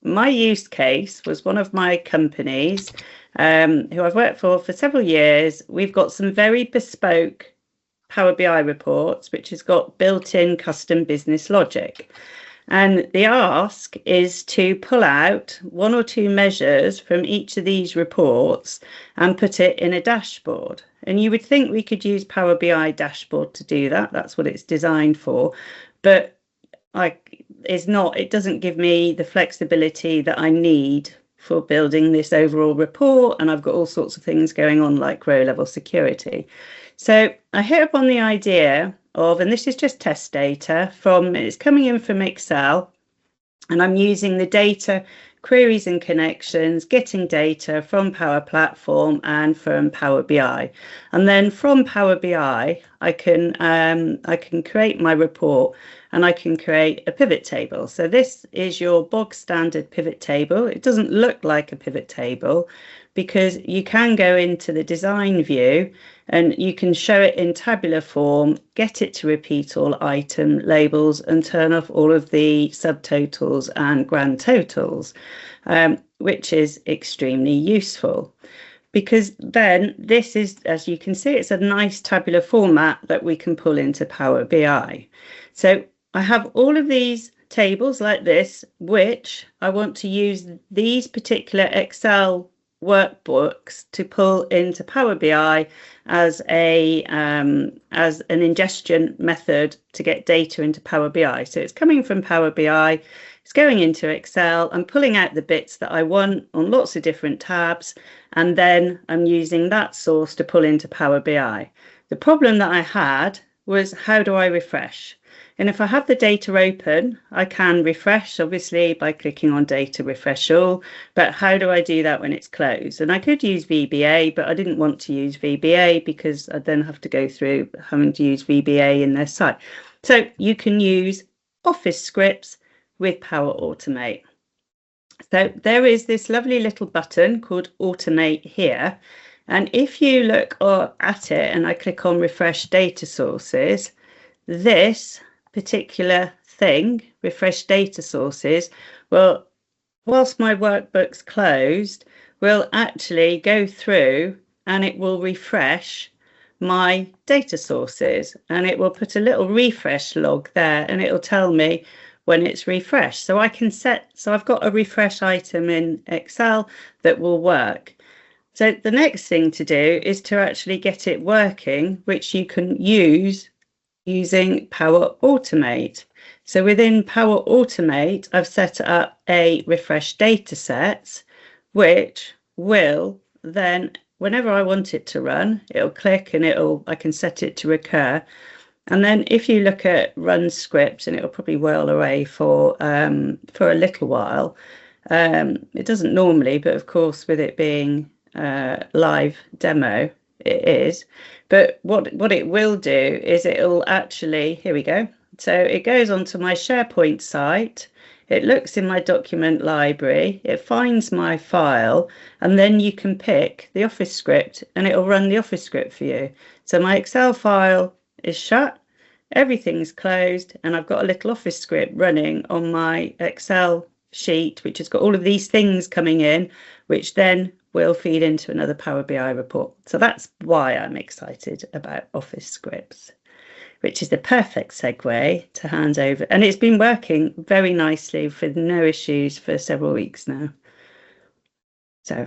my use case was one of my companies who I've worked for several years. We've got some very bespoke Power BI reports, which has got built-in custom business logic. And the ask is to pull out 1 or 2 measures from each of these reports and put it in a dashboard. And you would think we could use Power BI dashboard to do that. That's what it's designed for. But it doesn't give me the flexibility that I need for building this overall report. And I've got all sorts of things going on like row level security. So I hit upon the idea of, and this is just test data it's coming in from Excel, and I'm using the data queries and connections, getting data from Power Platform and from Power BI. And then from Power BI, I can create my report and I can create a pivot table. So this is your bog standard pivot table. It doesn't look like a pivot table because you can go into the design view and you can show it in tabular form, get it to repeat all item labels and turn off all of the subtotals and grand totals, which is extremely useful. Because then this is, as you can see, it's a nice tabular format that we can pull into Power BI. So I have all of these tables like this, which I want to use these particular Excel workbooks to pull into Power BI as an ingestion method to get data into Power BI. So it's coming from Power BI, it's going into Excel, I'm pulling out the bits that I want on lots of different tabs, and then I'm using that source to pull into Power BI. The problem that I had was, how do I refresh? And if I have the data open, I can refresh, obviously, by clicking on Data Refresh All. But how do I do that when it's closed? And I could use VBA, but I didn't want to use VBA because I'd then have to go through having to use VBA in their site. So you can use Office scripts with Power Automate. So there is this lovely little button called Automate here. And if you look at it and I click on Refresh Data Sources, this particular thing, Refresh Data Sources, well, whilst my workbook's closed, will actually go through and it will refresh my data sources, and it will put a little refresh log there and it'll tell me when it's refreshed. So I can so I've got a refresh item in Excel that will work. So the next thing to do is to actually get it working, which you can use using Power Automate. So within Power Automate, I've set up a refresh datasets, which will then, whenever I want it to run, it'll click and I can set it to recur. And then if you look at run scripts, and it'll probably whirl away for a little while. It doesn't normally, but of course, with it being live demo, it is. But what it will do is it'll actually, here we go. So it goes onto my SharePoint site. It looks in my document library, it finds my file, and then you can pick the Office script and it'll run the Office script for you. So my Excel file is shut, everything's closed, and I've got a little Office script running on my Excel sheet, which has got all of these things coming in, which then will feed into another Power BI report. So that's why I'm excited about Office scripts, which is the perfect segue to hand over. And it's been working very nicely with no issues for several weeks now. So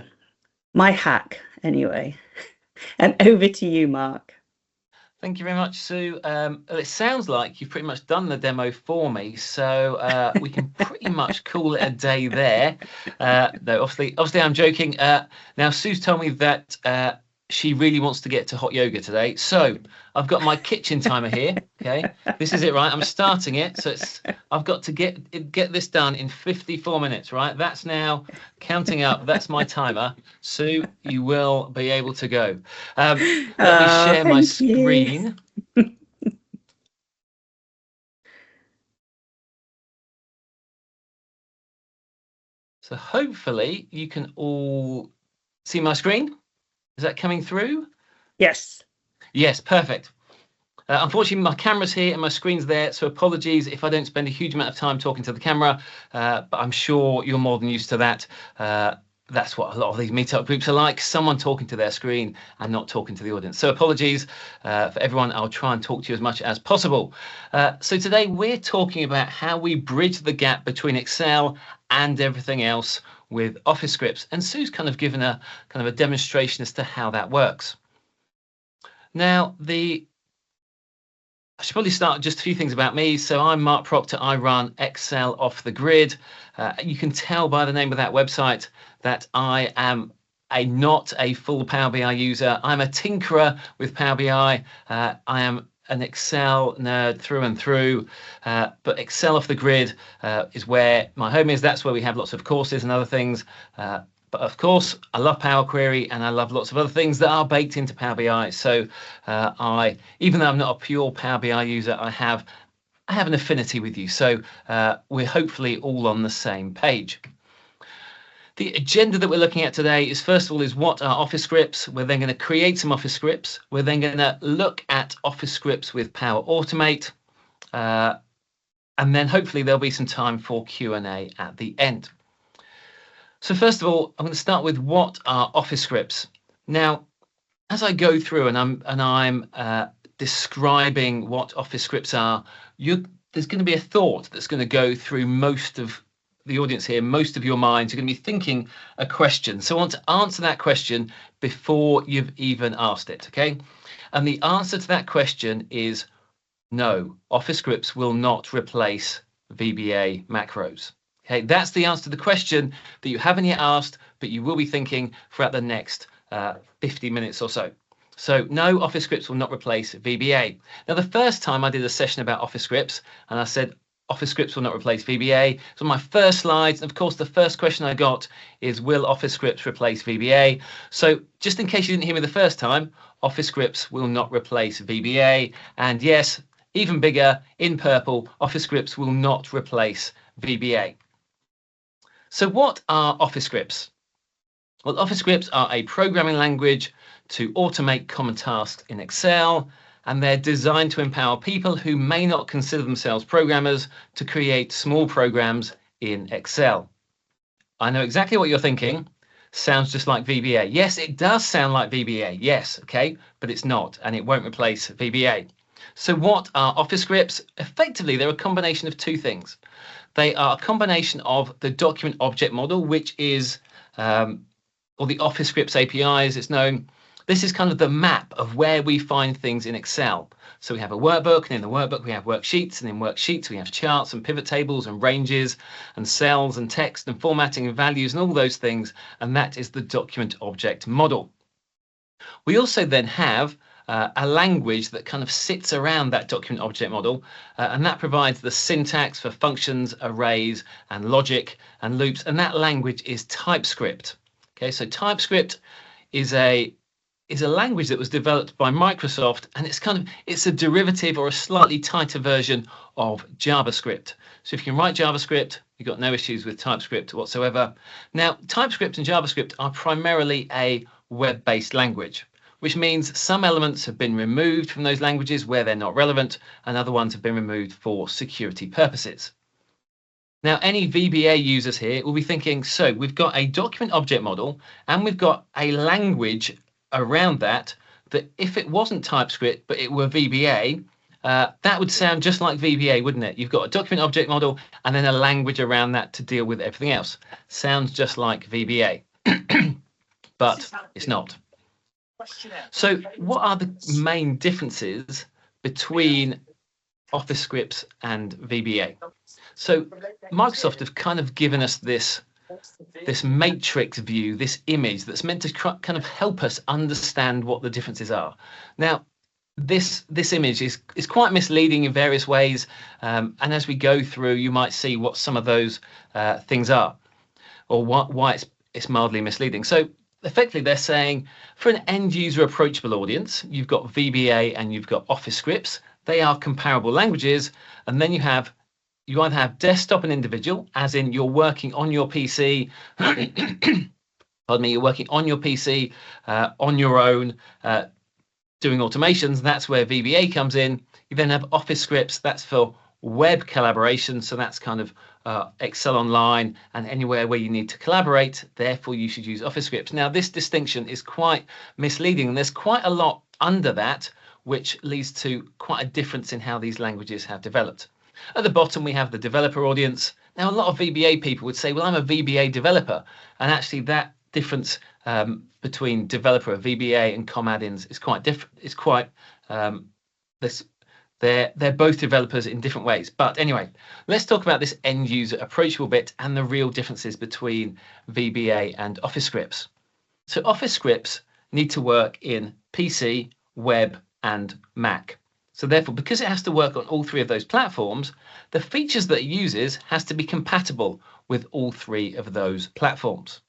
my hack anyway. And over to you, Mark. Thank you very much, Sue. It sounds like you've pretty much done the demo for me, so we can pretty much call it a day there. No, obviously, I'm joking. Now, Sue's told me that she really wants to get to hot yoga today, so I've got my kitchen timer here. Okay, this is it, right? I'm starting it, so I've got to get this done in 54 minutes, right? That's now counting up. That's my timer. Sue, you will be able to go. Let me share my screen. So hopefully you can all see my screen. Is that coming through? Yes. Yes, perfect. Unfortunately, my camera's here and my screen's there, so apologies if I don't spend a huge amount of time talking to the camera, but I'm sure you're more than used to that. That's what a lot of these meetup groups are like, someone talking to their screen and not talking to the audience. So apologies for everyone. I'll try and talk to you as much as possible. So today we're talking about how we bridge the gap between Excel and everything else with Office scripts. And Sue's kind of given a demonstration as to how that works. Now, I should probably start just a few things about me. So I'm Mark Proctor. I run Excel off the grid. You can tell by the name of that website that I am not a full Power BI user. I'm a tinkerer with Power BI. I am an Excel nerd through and through, but Excel off the grid is where my home is. That's where we have lots of courses and other things. But of course, I love Power Query and I love lots of other things that are baked into Power BI. So even though I'm not a pure Power BI user, I have an affinity with you. So we're hopefully all on the same page. The agenda that we're looking at today is, first of all, is what are Office scripts. We're then going to create some Office scripts. We're then going to look at Office scripts with Power Automate. And then hopefully there'll be some time for Q&A at the end. So first of all, I'm going to start with what are Office scripts. Now, as I go through and I'm describing what Office scripts are, there's going to be a thought that's going to go through most of the audience here, most of your minds. You're going to be thinking a question. So I want to answer that question before you've even asked it, okay? And the answer to that question is no, Office scripts will not replace VBA macros. Okay, that's the answer to the question that you haven't yet asked, but you will be thinking throughout the next 50 minutes or so. So no, Office scripts will not replace VBA. Now, the first time I did a session about Office scripts, and I said Office scripts will not replace VBA. So my first slides, and of course, the first question I got is, will Office scripts replace VBA? So just in case you didn't hear me the first time, Office scripts will not replace VBA. And yes, even bigger, in purple, Office scripts will not replace VBA. So what are Office scripts? Well, Office scripts are a programming language to automate common tasks in Excel, and they're designed to empower people who may not consider themselves programmers to create small programs in Excel. I know exactly what you're thinking. Sounds just like VBA. Yes, it does sound like VBA. Yes, okay, but it's not, and it won't replace VBA. So what are Office scripts? Effectively, they're a combination of two things. They are a combination of the document object model, which is, or the Office scripts API as it's known. This is kind of the map of where we find things in Excel. So we have a workbook, and in the workbook we have worksheets, and in worksheets we have charts and pivot tables and ranges and cells and text and formatting and values and all those things, and that is the document object model. We also then have a language that kind of sits around that document object model, and that provides the syntax for functions, arrays, and logic and loops, and that language is TypeScript. Okay, so TypeScript is a language that was developed by Microsoft, and it's a derivative or a slightly tighter version of JavaScript. So if you can write JavaScript, you've got no issues with TypeScript whatsoever. Now, TypeScript and JavaScript are primarily a web-based language, which means some elements have been removed from those languages where they're not relevant, and other ones have been removed for security purposes. Now, any VBA users here will be thinking, so we've got a document object model, and we've got a language around that if it wasn't TypeScript, but it were VBA, that would sound just like VBA, wouldn't it? You've got a document object model, and then a language around that to deal with everything else. Sounds just like VBA, but it's not. So what are the main differences between Office scripts and VBA? So Microsoft have kind of given us this matrix view, this image that's meant to kind of help us understand what the differences are. Now, this image is quite misleading in various ways, and as we go through, you might see what some of those things are, or why it's mildly misleading. So effectively, they're saying for an end user approachable audience, you've got VBA and you've got Office scripts. They are comparable languages, and then you either have desktop and individual, as in you're working on your PC. Pardon me, you're working on your PC on your own, doing automations, that's where VBA comes in. You then have Office scripts, that's for web collaboration. So that's kind of Excel Online and anywhere where you need to collaborate. Therefore, you should use Office scripts. Now, this distinction is quite misleading, and there's quite a lot under that, which leads to quite a difference in how these languages have developed. At the bottom, we have the developer audience. Now, a lot of VBA people would say, well, I'm a VBA developer. And actually, that difference between developer of VBA and COM add-ins is quite different. It's quite they're both developers in different ways. But anyway, let's talk about this end user approachable bit and the real differences between VBA and Office scripts. So Office scripts need to work in PC, web, and Mac. So therefore, because it has to work on all three of those platforms, the features that it uses has to be compatible with all three of those platforms.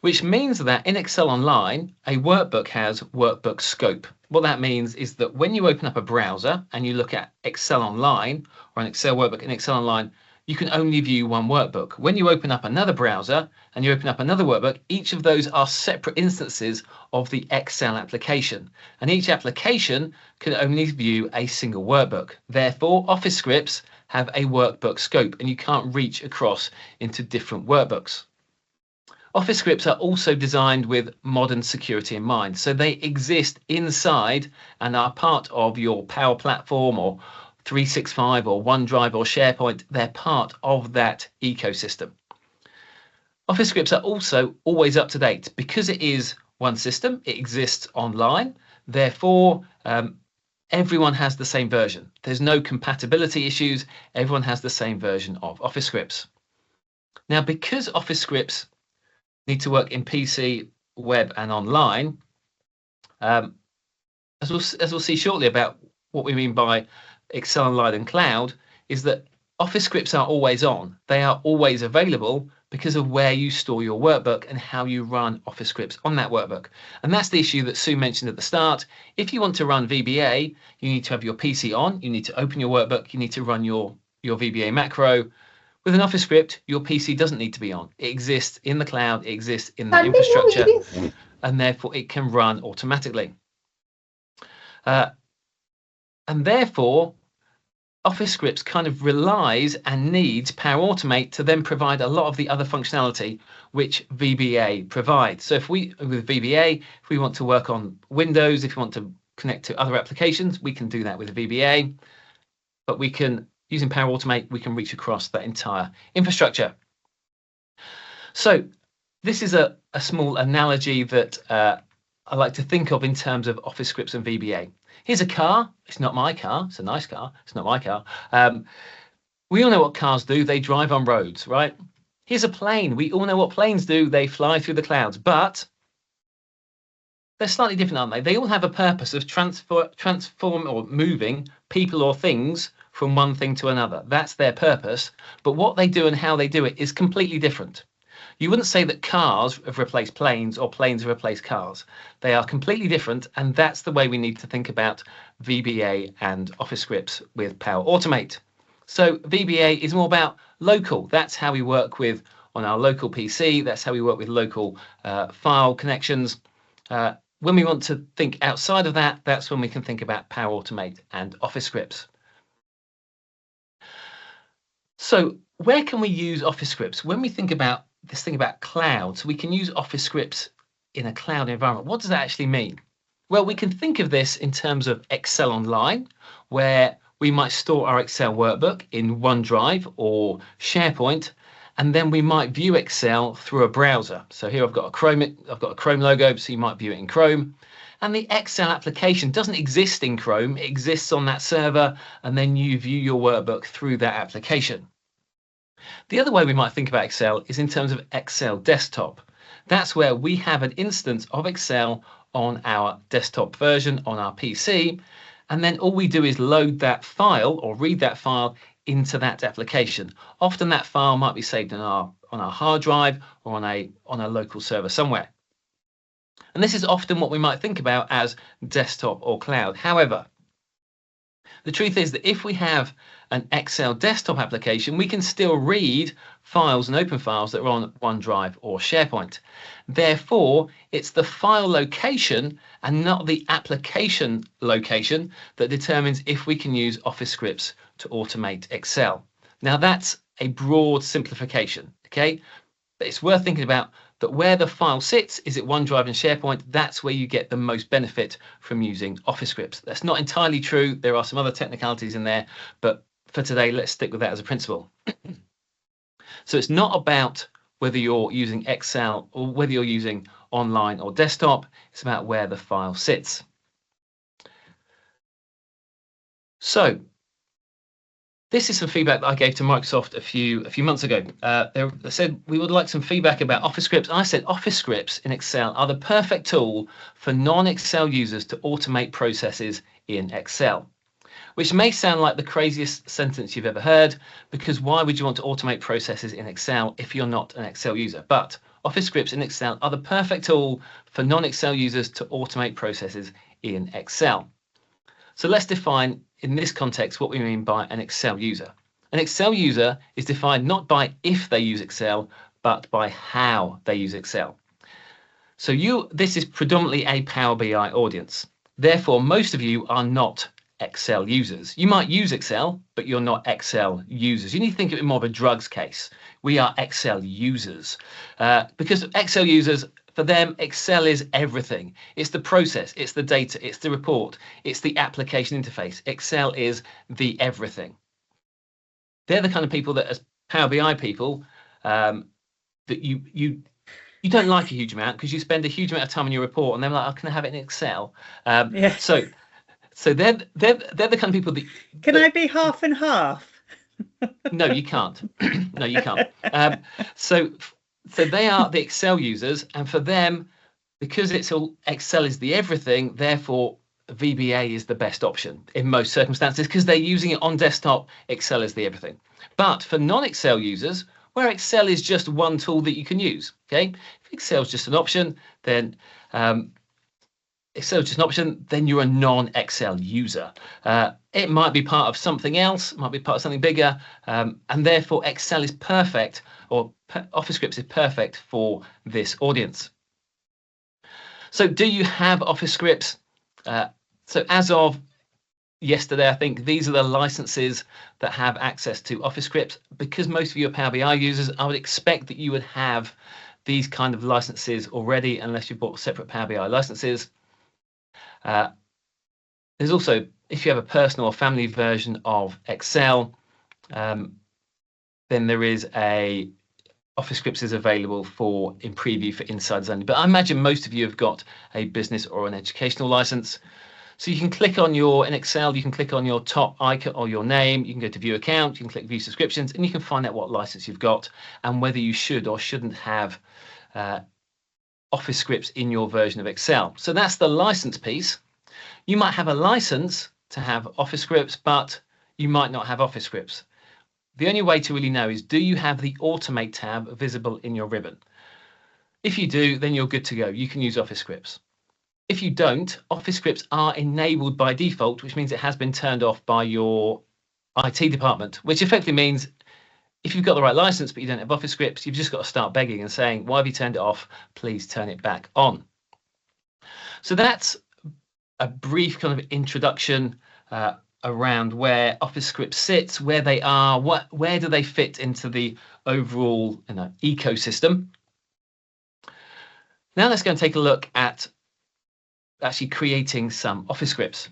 Which means that in Excel Online, a workbook has workbook scope. What that means is that when you open up a browser and you look at Excel Online or an Excel workbook in Excel Online, you can only view one workbook. When you open up another browser and you open up another workbook, each of those are separate instances of the Excel application. And each application can only view a single workbook. Therefore, Office scripts have a workbook scope and you can't reach across into different workbooks. Office scripts are also designed with modern security in mind. So they exist inside and are part of your Power Platform or 365 or OneDrive or SharePoint. They're part of that ecosystem. Office scripts are also always up to date because it is one system. It exists online. Therefore, everyone has the same version. There's no compatibility issues. Everyone has the same version of Office scripts. Now, because Office scripts need to work in PC, web, and online, as we'll see shortly about what we mean by Excel Online and Cloud, is that Office scripts are always on. They are always available because of where you store your workbook and how you run Office scripts on that workbook. And that's the issue that Sue mentioned at the start. If you want to run VBA, you need to have your PC on, you need to open your workbook, you need to run your VBA macro. With an Office script, your PC doesn't need to be on. It exists in the cloud, it exists in the infrastructure, and therefore it can run automatically. And therefore, Office scripts kind of relies and needs Power Automate to then provide a lot of the other functionality which VBA provides. So with VBA, if we want to work on Windows, if we want to connect to other applications, we can do that with VBA, but using Power Automate, we can reach across that entire infrastructure. So this is a small analogy that I like to think of in terms of Office scripts and VBA. Here's a car. It's not my car. It's a nice car. It's not my car. We all know what cars do. They drive on roads, right? Here's a plane. We all know what planes do. They fly through the clouds, but they're slightly different, aren't they? They all have a purpose of transform or moving people or things from one thing to another. That's their purpose. But what they do and how they do it is completely different. You wouldn't say that cars have replaced planes or planes have replaced cars. They are completely different, and that's the way we need to think about VBA and Office scripts with Power Automate. So VBA is more about local. That's how we work with on our local PC. That's how we work with local file connections. When we want to think outside of that, that's when we can think about Power Automate and Office scripts. So where can we use Office scripts? When we think about this thing about cloud, so we can use Office scripts in a cloud environment. What does that actually mean? Well, we can think of this in terms of Excel Online, where we might store our Excel workbook in OneDrive or SharePoint, and then we might view Excel through a browser. So here I've got a Chrome logo, so you might view it in Chrome. And the Excel application doesn't exist in Chrome, it exists on that server, and then you view your workbook through that application. The other way we might think about Excel is in terms of Excel desktop. That's where we have an instance of Excel on our desktop version on our PC, and then all we do is load that file or read that file into that application. Often that file might be saved on our hard drive or on a local server somewhere. And this is often what we might think about as desktop or cloud. However, The truth is that if we have an Excel desktop application, we can still read files and open files that are on OneDrive or SharePoint. Therefore, it's the file location and not the application location that determines if we can use Office scripts to automate Excel. Now, that's a broad simplification, okay? But it's worth thinking about that where the file sits, is it OneDrive and SharePoint? That's where you get the most benefit from using Office scripts. That's not entirely true. There are some other technicalities in there, but for today, let's stick with that as a principle. So it's not about whether you're using Excel or whether you're using online or desktop. It's about where the file sits. So this is some feedback that I gave to Microsoft a few months ago. They said we would like some feedback about Office scripts. I said Office scripts in Excel are the perfect tool for non-Excel users to automate processes in Excel. Which may sound like the craziest sentence you've ever heard, because why would you want to automate processes in Excel if you're not an Excel user? But Office scripts in Excel are the perfect tool for non-Excel users to automate processes in Excel. So let's define in this context what we mean by an Excel user. An Excel user is defined not by if they use Excel, but by how they use Excel. So this is predominantly a Power BI audience. Therefore, most of you are not Excel users. You might use Excel, but you're not Excel users. You need to think of it more of a drugs case. We are Excel users because Excel users, for them, Excel is everything. It's the process, it's the data, it's the report, it's the application interface. Excel is the everything. They're the kind of people that, as Power BI people, that you don't like a huge amount because you spend a huge amount of time on your report, and they're like, "Oh, can I have it in Excel?" Yeah. So they're the kind of people that. Can I be half and half? No, you can't. No, you can't. So they are the Excel users, and for them, because Excel is the everything, therefore VBA is the best option in most circumstances because they're using it on desktop. Excel is the everything. But for non-Excel users, where Excel is just one tool that you can use, okay? If Excel is just an option, then you're a non-Excel user. It might be part of something else, it might be part of something bigger, and therefore Excel is perfect, or Office scripts is perfect for this audience. So do you have Office scripts? So as of yesterday, I think these are the licenses that have access to Office scripts. Because most of you are Power BI users, I would expect that you would have these kind of licenses already, unless you bought separate Power BI licenses. There's also, if you have a personal or family version of Excel, then there is Office scripts is available in preview for insiders only. But I imagine most of you have got a business or an educational license. So you can click on in Excel, you can click on your top icon or your name, you can go to view account, you can click view subscriptions, and you can find out what license you've got and whether you should or shouldn't have Office scripts in your version of Excel. So that's the license piece. You might have a license to have Office scripts, but you might not have Office scripts. The only way to really know is, do you have the Automate tab visible in your ribbon? If you do, then you're good to go. You can use Office scripts. If you don't, Office scripts are enabled by default, which means it has been turned off by your IT department, which effectively means if you've got the right license but you don't have Office scripts, you've just got to start begging and saying, why have you turned it off? Please turn it back on. So that's a brief kind of introduction around where Office scripts sits, where they are, where do they fit into the overall ecosystem. Now let's go and take a look at actually creating some Office scripts.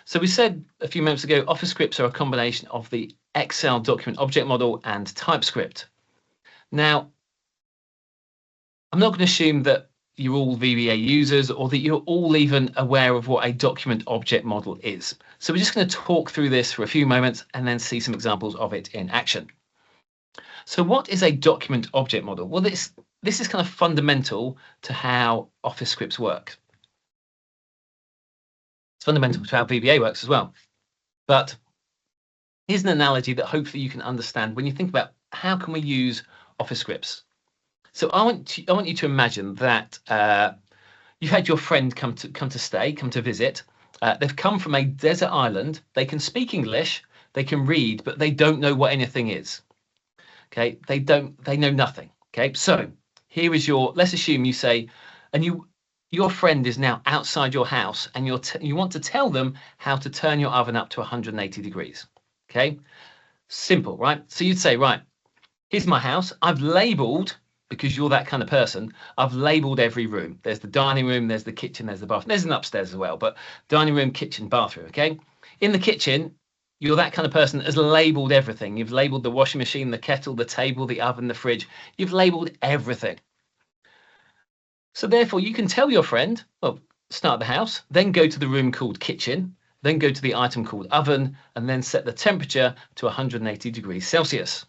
So we said a few moments ago, Office scripts are a combination of the Excel document object model and TypeScript. Now, I'm not going to assume that you're all VBA users or that you're all even aware of what a document object model is. So we're just going to talk through this for a few moments and then see some examples of it in action. So what is a document object model? Well, this is kind of fundamental to how Office scripts work. It's fundamental to how VBA works as well. But here's an analogy that hopefully you can understand when you think about how can we use Office scripts. So I want you to imagine that you had your friend come to visit, They've come from a desert island. They can speak English, they can read, but they don't know what anything is. Okay, they know nothing. Okay, so here is let's assume you say, and your friend is now outside your house, and you want to tell them how to turn your oven up to 180 degrees. Okay, simple, right? So you'd say, right, here's my house. I've labeled, because you're that kind of person, I've labeled every room. There's the dining room, there's the kitchen, there's the bathroom. There's an upstairs as well, but dining room, kitchen, bathroom, okay? In the kitchen, you're that kind of person that has labeled everything. You've labeled the washing machine, the kettle, the table, the oven, the fridge. You've labeled everything. So therefore, you can tell your friend, well, start the house, then go to the room called kitchen, then go to the item called oven, and then set the temperature to 180 degrees Celsius.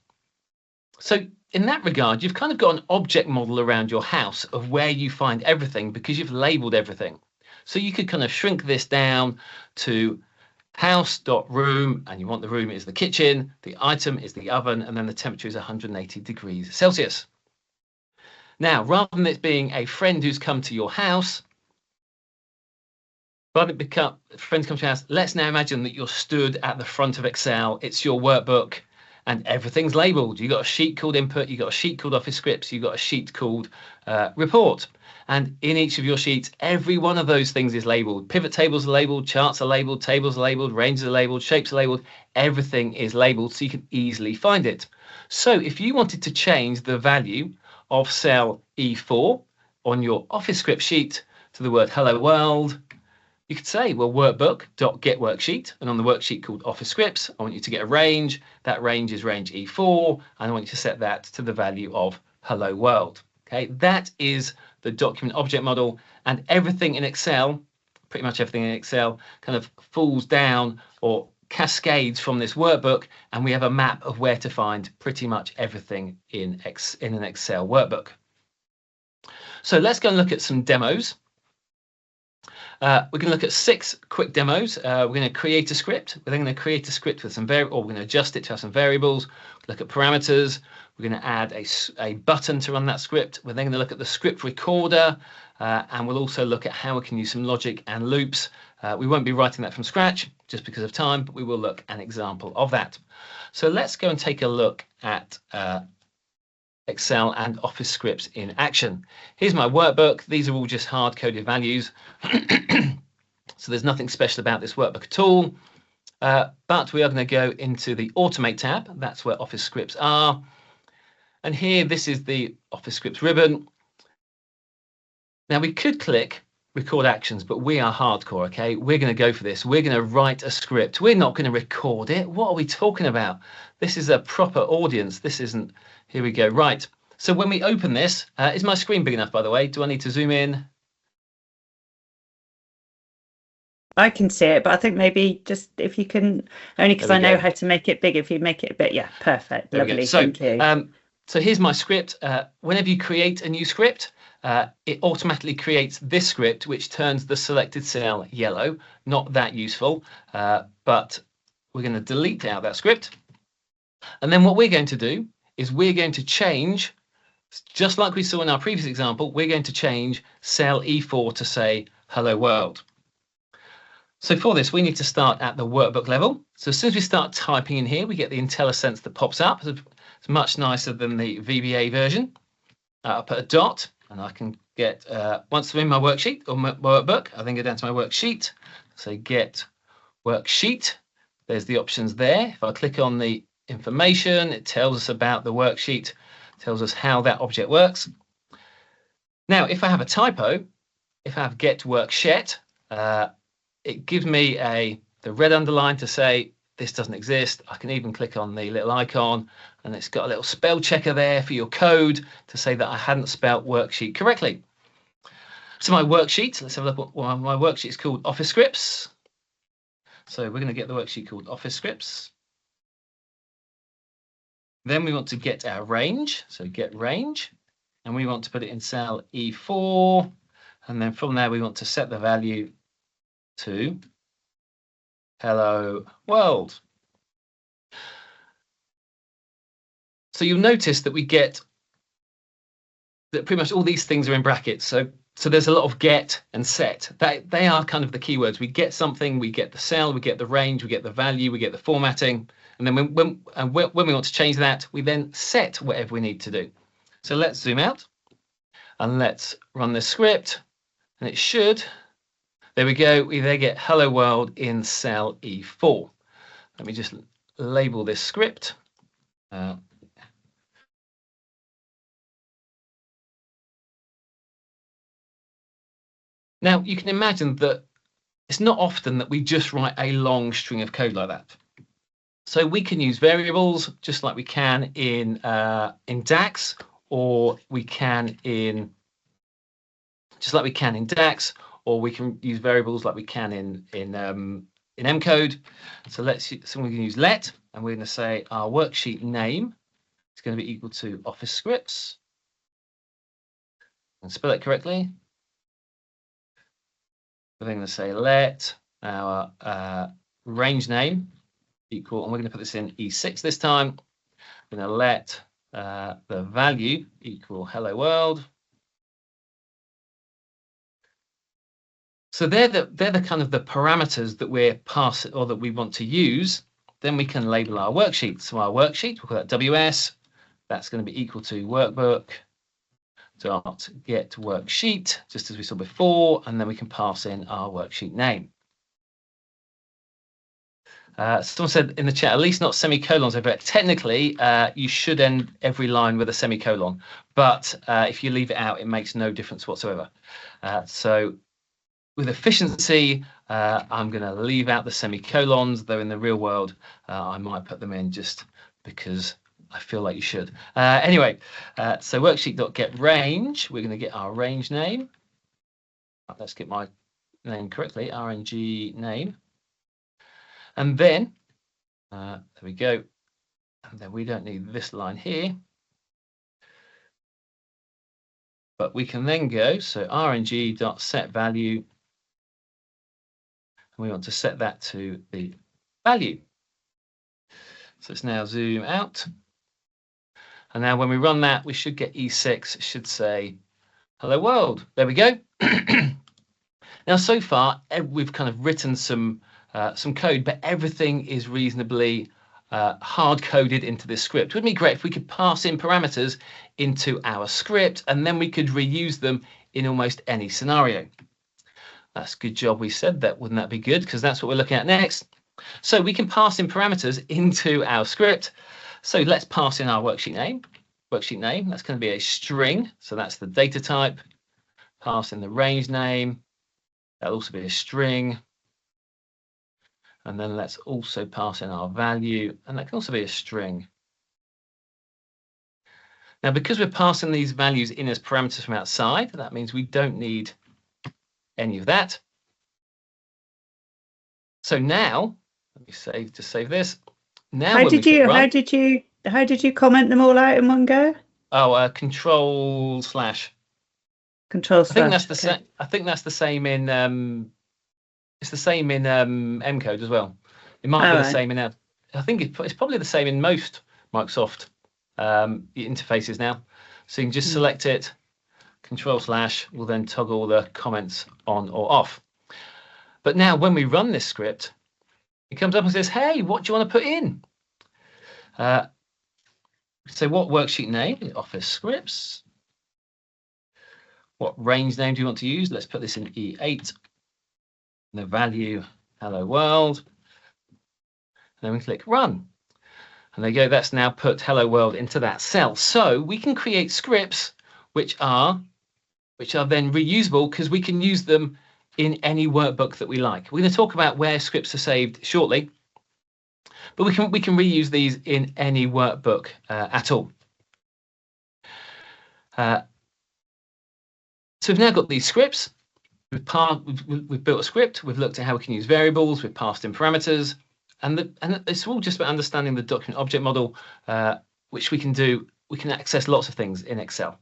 So in that regard, you've kind of got an object model around your house of where you find everything because you've labeled everything. So you could kind of shrink this down to house.room, and you want the room is the kitchen, the item is the oven, and then the temperature is 180 degrees Celsius. Now, rather than it being a friend who's come to your house, friends come to your house, let's now imagine that you're stood at the front of Excel, it's your workbook, and everything's labeled. You've got a sheet called input, you've got a sheet called office scripts, you've got a sheet called report. And in each of your sheets, every one of those things is labeled. Pivot tables are labeled, charts are labeled, tables are labeled, ranges are labeled, shapes are labeled. Everything is labeled so you can easily find it. So if you wanted to change the value of cell E4 on your office script sheet to the word hello world, you could say, well, workbook.getWorksheet, and on the worksheet called Office Scripts, I want you to get a range. That range is range E4, and I want you to set that to the value of hello world. Okay, that is the document object model, and everything in Excel, pretty much everything in Excel, kind of falls down or cascades from this workbook, and we have a map of where to find pretty much everything in an Excel workbook. So let's go and look at some demos. We're going to look at 6 quick demos. We're going to create a script. We're then going to create a script with some we're going to adjust it to have some variables. Look at parameters. We're going to add a button to run that script. We're then going to look at the script recorder, and we'll also look at how we can use some logic and loops. We won't be writing that from scratch just because of time, but we will look at an example of that. So let's go and take a look at Excel and Office scripts in action. Here's my workbook. These are all just hard-coded values. So there's nothing special about this workbook at all. But we are going to go into the Automate tab. That's where Office scripts are. And here, this is the Office scripts ribbon. Now we could click record actions, but we are hardcore, okay? We're going to go for this. We're going to write a script. We're not going to record it. What are we talking about? This is a proper audience. This isn't, here we go. Right. So when we open this, is my screen big enough, by the way? Do I need to zoom in? I can see it, but I think maybe just if you can, only because I know how to make it big, if you make it a bit, yeah, perfect, lovely, thank you. So here's my script. Whenever you create a new script, it automatically creates this script, which turns the selected cell yellow. Not that useful, but we're going to delete out that script. And then what we're going to do is we're going to change, just like we saw in our previous example, we're going to change cell E4 to say hello world. So for this, we need to start at the workbook level. So as soon as we start typing in here, we get the IntelliSense that pops up. It's much nicer than the VBA version. I'll put a dot, and I can get, once I'm in my worksheet or my workbook, I then go down to my worksheet. So get worksheet. There's the options there. If I click on the information, it tells us about the worksheet, tells us how that object works. Now, if I have a typo, if I have get worksheet, it gives me the red underline to say this doesn't exist. I can even click on the little icon, and it's got a little spell checker there for your code to say that I hadn't spelt worksheet correctly. So my worksheet, let's have a look at what my worksheet is called, Office Scripts. So we're going to get the worksheet called Office Scripts. Then we want to get our range, so get range, and we want to put it in cell E4, and then from there we want to set the value to hello world. So you'll notice that we get that pretty much all these things are in brackets. So So there's a lot of get and set. They are kind of the keywords. We get something, we get the cell, we get the range, we get the value, we get the formatting. And then when we want to change that, we then set whatever we need to do. So let's zoom out and let's run this script. And it should, there we go, we then get hello world in cell E4. Let me just label this script. Now, you can imagine that it's not often that we just write a long string of code like that. So we can use variables just like we can in DAX, or we can in DAX, or we can use variables like we can in M-code. So we can use let, and we're going to say our worksheet name is going to be equal to Office Scripts, and spell it correctly. We're then going to say let our range name equal, and we're going to put this in E6 this time. We're going to let the value equal hello world. So they're the kind of the parameters that we're passing or that we want to use. Then we can label our worksheet. So our worksheet, we'll call that WS. That's going to be equal to workbook dot get worksheet, just as we saw before, and then we can pass in our worksheet name. Someone said in the chat, at least not semicolons over it. Technically, you should end every line with a semicolon, but if you leave it out, it makes no difference whatsoever. So with efficiency, I'm going to leave out the semicolons, though in the real world, I might put them in just because I feel like you should. Anyway, so worksheet.getRange, we're going to get our range name. Let's get my name correctly, RNG name. And then, there we go. And then we don't need this line here. But we can then go, so RNG.setValue. And we want to set that to the value. So let's now zoom out. And now when we run that, we should get E6, it should say, hello world. There we go. Now, so far, we've kind of written some code, but everything is reasonably hard-coded into this script. Wouldn't it be great if we could pass in parameters into our script, and then we could reuse them in almost any scenario? That's a good job we said that. Wouldn't that be good? Because that's what we're looking at next. So we can pass in parameters into our script. So let's pass in our worksheet name. Worksheet name, that's going to be a string. So that's the data type. Pass in the range name. That'll also be a string. And then let's also pass in our value. And that can also be a string. Now, because we're passing these values in as parameters from outside, that means we don't need any of that. So now, let me save this. Now, how did you comment them all out in one go? Oh, control slash. Control slash. I think that's the same. I think that's the same in. It's the same in M code as well. It might be the same in. I think it's probably the same in most Microsoft interfaces now. So you can just select it. Control slash will then toggle the comments on or off. But now when we run this script, it comes up and says, hey, what do you want to put in? So what worksheet name? Office Scripts. What range name do you want to use? Let's put this in E8. The value, hello world. And then we click run. And there you go, that's now put hello world into that cell. So we can create scripts which are then reusable because we can use them in any workbook that we like. We're going to talk about where scripts are saved shortly, but we can reuse these in any workbook at all. So we've now got these scripts. We've built a script. We've looked at how we can use variables. We've passed in parameters, and it's all just about understanding the document object model, which we can do. We can access lots of things in Excel.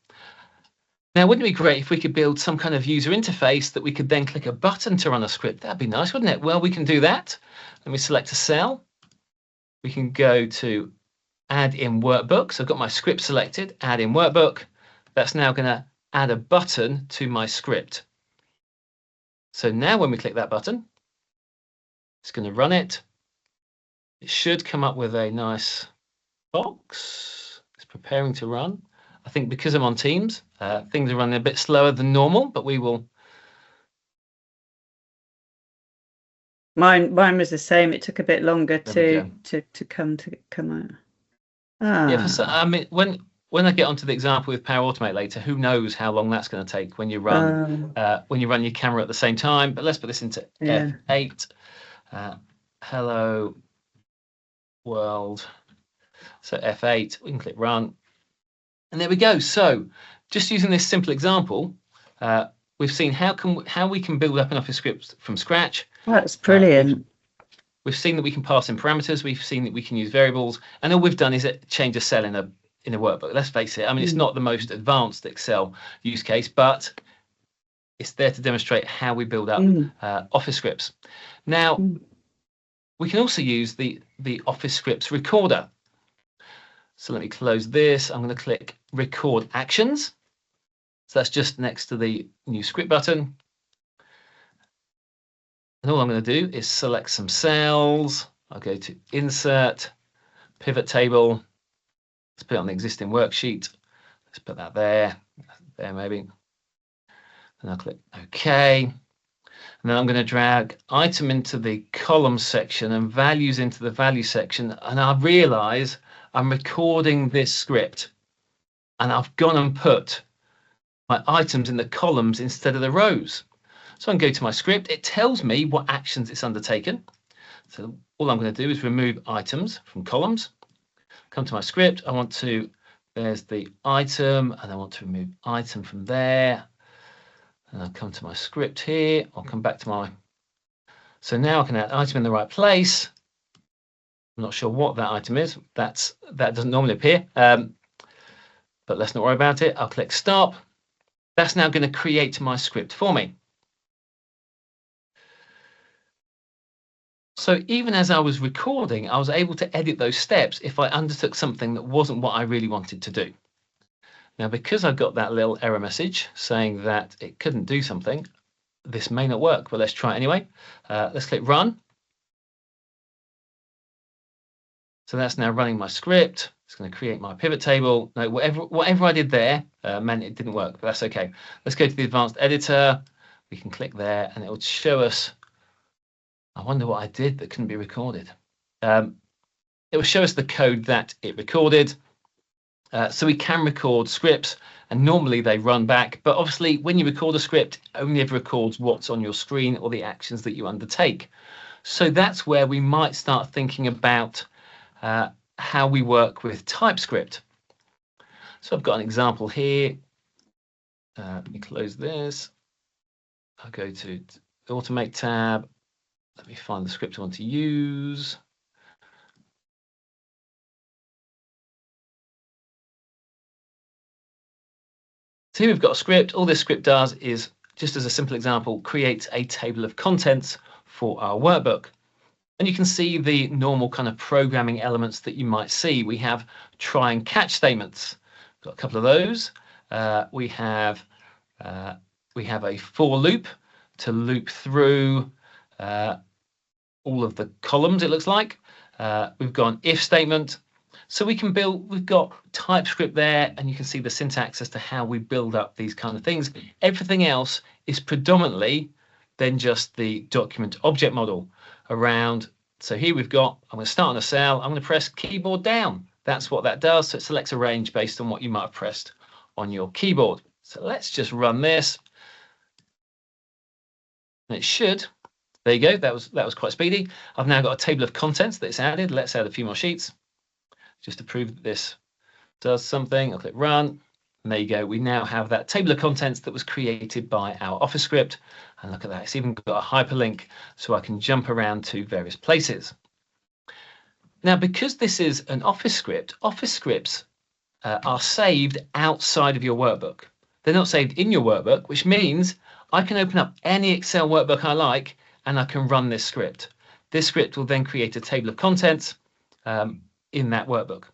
Now, wouldn't it be great if we could build some kind of user interface that we could then click a button to run a script? That'd be nice, wouldn't it? Well, we can do that. Let me select a cell. We can go to add in workbook. So I've got my script selected, add in workbook. That's now going to add a button to my script. So now when we click that button, it's going to run it. It should come up with a nice box. It's preparing to run. I think because I'm on Teams, things are running a bit slower than normal, but we will. Mine was the same. It took a bit longer to come out. Yeah, I mean, when I get onto the example with Power Automate later, who knows how long that's going to take when you run your camera at the same time. But let's put this into F8. Hello world. So F8. We can click run, and there we go. So just using this simple example, we've seen how we can build up an Office script from scratch. That's brilliant. We've seen that we can pass in parameters. We've seen that we can use variables, and all we've done is change a cell in a workbook. Let's face it. I mean, it's not the most advanced Excel use case, but it's there to demonstrate how we build up Office scripts. Now, we can also use the Office scripts recorder. So let me close this. I'm going to click Record Actions. So that's just next to the new script button. And all I'm going to do is select some cells. I'll go to Insert, Pivot Table. Let's put it on the existing worksheet. Let's put that there maybe. And I'll click OK. And then I'm going to drag item into the column section and values into the value section. And I realize I'm recording this script. And I've gone and put my items in the columns instead of the rows. So I can go to my script. It tells me what actions it's undertaken. So all I'm going to do is remove items from columns. Come to my script. There's the item, and I want to remove item from there. And I'll come to my script here. I'll come back to so now I can add item in the right place. I'm not sure what that item is. That doesn't normally appear, but let's not worry about it. I'll click stop. That's now going to create my script for me. So even as I was recording, I was able to edit those steps if I undertook something that wasn't what I really wanted to do. Now, because I got that little error message saying that it couldn't do something, this may not work, but let's try it anyway. Let's click run. So that's now running my script. It's going to create my pivot table. No, whatever I did there meant it didn't work, but that's okay. Let's go to the advanced editor. We can click there and it will show us. I wonder what I did that couldn't be recorded. It will show us the code that it recorded. So we can record scripts and normally they run back. But obviously when you record a script, it only ever records what's on your screen or the actions that you undertake. So that's where we might start thinking about how we work with TypeScript. So I've got an example here. Let me close this. I'll go to the Automate tab. Let me find the script I want to use. So here we've got a script. All this script does is, just as a simple example, creates a table of contents for our workbook. And you can see the normal kind of programming elements that you might see. We have try and catch statements. Got a couple of those. We have a for loop to loop through all of the columns, it looks like. We've got an if statement. So we've got TypeScript there, and you can see the syntax as to how we build up these kind of things. Everything else is predominantly then just the document object model around. So here I'm going to start on a cell. I'm going to press keyboard down. That's what that does. So it selects a range based on what you might have pressed on your keyboard. So let's just run this. And it should. There you go. That was quite speedy. I've now got a table of contents that it's added. Let's add a few more sheets just to prove that this does something. I'll click run. And there you go. We now have that table of contents that was created by our Office script. And look at that. It's even got a hyperlink so I can jump around to various places. Now, because this is an Office scripts are saved outside of your workbook. They're not saved in your workbook, which means I can open up any Excel workbook I like and I can run this script. This script will then create a table of contents in that workbook.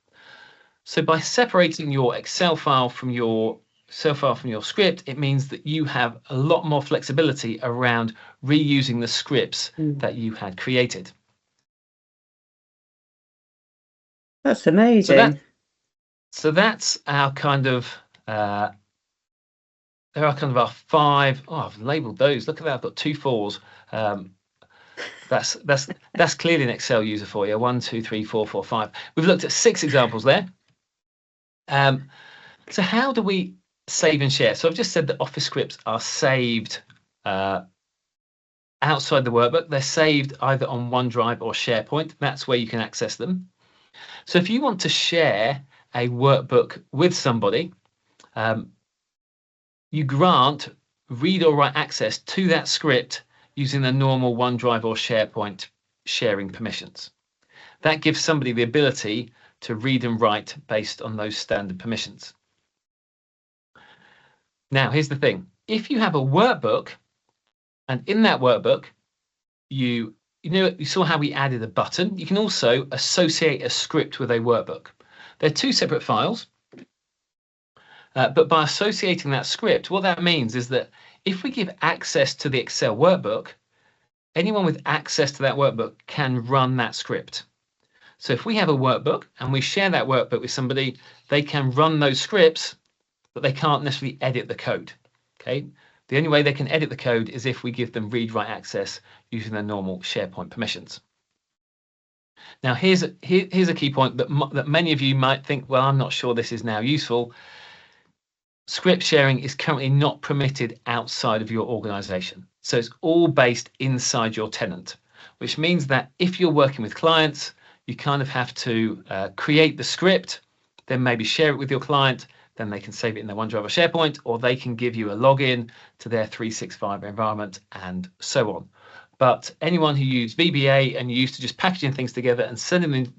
So by separating your Excel file from your so far from your script, it means that you have a lot more flexibility around reusing the scripts that you had created. That's amazing. So that's our kind of there are kind of our 5. Oh, I've labeled those. Look at that. I've got 2 4s. That's clearly an Excel user for you. 1, 2, 3, 4, 4, 5. We've looked at 6 examples there. So how do we save and share? So I've just said that Office scripts are saved outside the workbook. They're saved either on OneDrive or SharePoint. That's where you can access them. So if you want to share a workbook with somebody, you grant read or write access to that script using the normal OneDrive or SharePoint sharing permissions. That gives somebody the ability to read and write based on those standard permissions. Now, here's the thing. If you have a workbook, and in that workbook, you saw how we added a button. You can also associate a script with a workbook. They're 2 separate files. But by associating that script, what that means is that if we give access to the Excel workbook, anyone with access to that workbook can run that script. So if we have a workbook and we share that workbook with somebody, they can run those scripts, but they can't necessarily edit the code. Okay. The only way they can edit the code is if we give them read-write access using their normal SharePoint permissions. Now, here's a key point that many of you might think, well, I'm not sure this is now useful. Script sharing is currently not permitted outside of your organization. So it's all based inside your tenant, which means that if you're working with clients, you kind of have to create the script, then maybe share it with your client, then they can save it in their OneDrive or SharePoint, or they can give you a login to their 365 environment and so on. But anyone who used VBA and used to just packaging things together and sending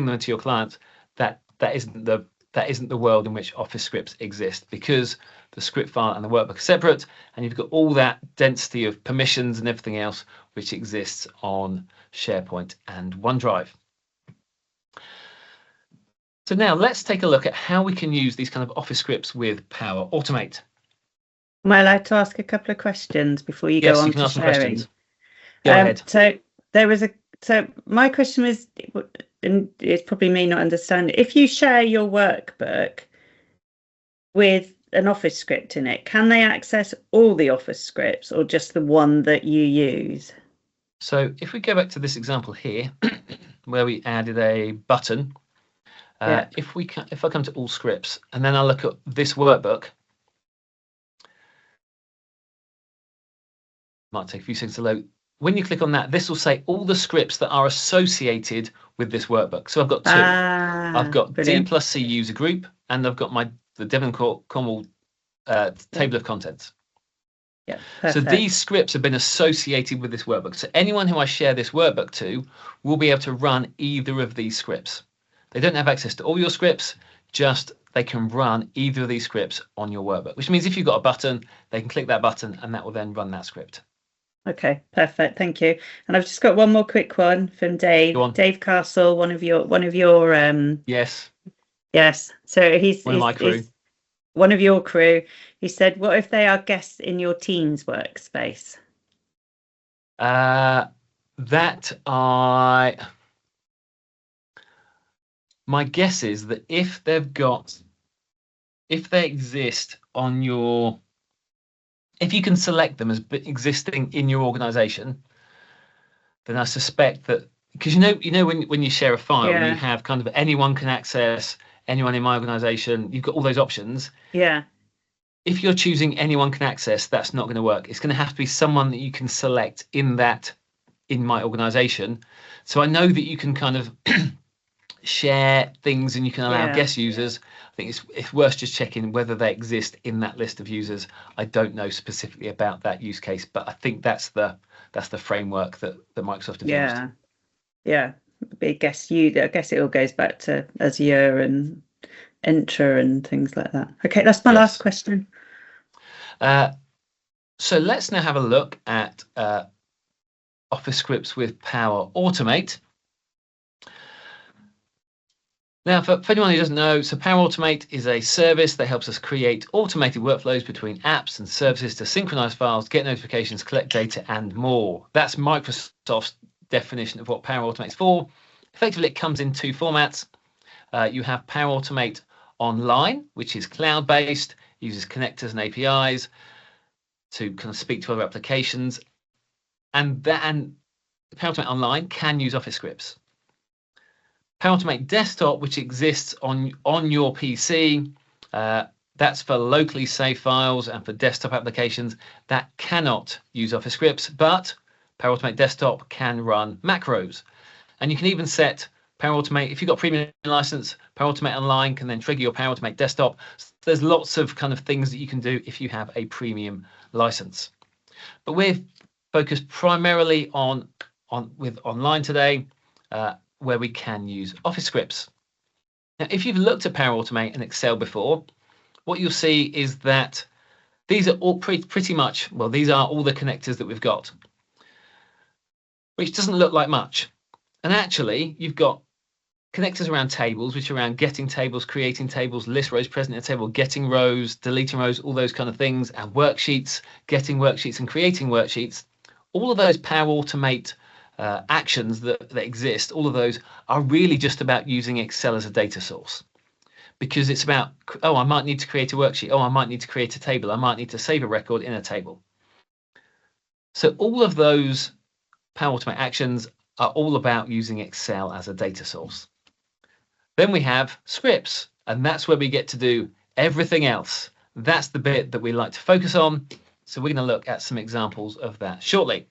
them to your clients, that isn't the world in which Office scripts exist, because the script file and the workbook are separate, and you've got all that density of permissions and everything else which exists on SharePoint and OneDrive. So now let's take a look at how we can use these kind of Office scripts with Power Automate. Am I allowed to ask a couple of questions before you go on to sharing? Questions. Go ahead. So my question was, and it's probably me not understanding, if you share your workbook with an Office script in it, can they access all the Office scripts or just the one that you use? So if we go back to this example here, where we added a button, if I come to all scripts and then I look at this workbook, might take a few seconds to load. When you click on that, this will say all the scripts that are associated with this workbook. So I've got 2. I've got brilliant. D+C user group, and I've got the Devon Cornwall table of contents. Yeah, so these scripts have been associated with this workbook. So anyone who I share this workbook to will be able to run either of these scripts. They don't have access to all your scripts, just they can run either of these scripts on your workbook, which means if you've got a button, they can click that button and that will then run that script. Okay, perfect. Thank you. And I've just got one more quick one from Dave. Go on. Dave Castle, one of your yes. So he's one of my crew. One of your crew. He said, what if they are guests in your team's workspace? My guess is that if they exist on your, if you can select them as existing in your organization, then I suspect that, because when you share a file, you have kind of anyone can access, anyone in my organization, you've got all those options. Yeah. If you're choosing anyone can access, that's not going to work. It's going to have to be someone that you can select in my organization. So I know that you can kind of share things and you can allow guest users. I think it's worth just checking whether they exist in that list of users. I don't know specifically about that use case, but I think that's the framework that Microsoft have used. Yeah, be guest user. I guess it all goes back to Azure and Entra and things like that. Okay, that's my last question. So let's now have a look at Office scripts with Power Automate. Now, for anyone who doesn't know, so Power Automate is a service that helps us create automated workflows between apps and services to synchronize files, get notifications, collect data, and more. That's Microsoft's definition of what Power Automate is for. Effectively, it comes in two formats. You have Power Automate Online, which is cloud-based, uses connectors and APIs to kind of speak to other applications, and Power Automate Online can use Office scripts. Power Automate Desktop, which exists on your PC, that's for locally saved files and for desktop applications that cannot use Office scripts, but Power Automate Desktop can run macros. And you can even set Power Automate, if you've got a premium license, Power Automate Online can then trigger your Power Automate Desktop. So there's lots of kind of things that you can do if you have a premium license. But we're focused primarily with online today, where we can use Office scripts. Now, if you've looked at Power Automate and Excel before, what you'll see is that these are all pretty much, well, these are all the connectors that we've got, which doesn't look like much. And actually, you've got connectors around tables, which are around getting tables, creating tables, list rows present in a table, getting rows, deleting rows, all those kind of things, and worksheets, getting worksheets and creating worksheets. All of those Power Automate actions that exist, all of those are really just about using Excel as a data source, because it's about, oh, I might need to create a worksheet, oh, I might need to create a table, I might need to save a record in a table. So all of those Power Automate actions are all about using Excel as a data source. Then we have scripts, and that's where we get to do everything else. That's the bit that we like to focus on. So we're going to look at some examples of that shortly.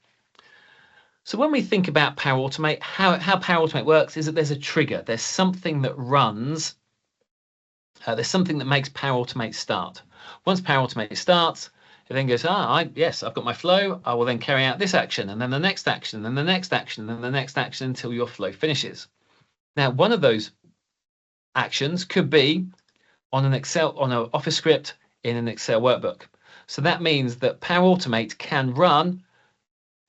So when we think about Power Automate, how Power Automate works is that there's a trigger. There's something that runs. There's something that makes Power Automate start. Once Power Automate starts, it then goes, yes, I've got my flow. I will then carry out this action, and then the next action, and then the next action, and then the next action until your flow finishes. Now, one of those actions could be on an Office script in an Excel workbook. So that means that Power Automate can run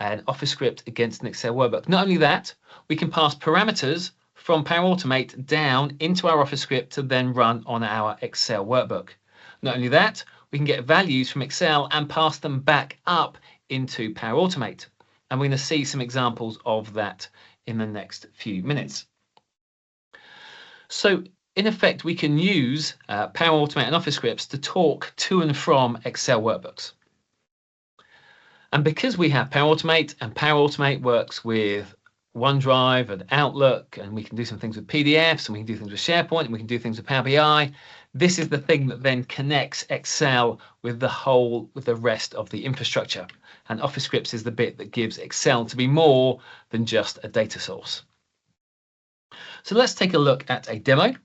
an Office script against an Excel workbook. Not only that, we can pass parameters from Power Automate down into our Office script to then run on our Excel workbook. Not only that, we can get values from Excel and pass them back up into Power Automate. And we're going to see some examples of that in the next few minutes. So in effect, we can use Power Automate and Office scripts to talk to and from Excel workbooks. And because we have Power Automate, and Power Automate works with OneDrive and Outlook, and we can do some things with PDFs, and we can do things with SharePoint, and we can do things with Power BI, this is the thing that then connects Excel with the rest of the infrastructure. And Office scripts is the bit that gives Excel to be more than just a data source. So let's take a look at a demo.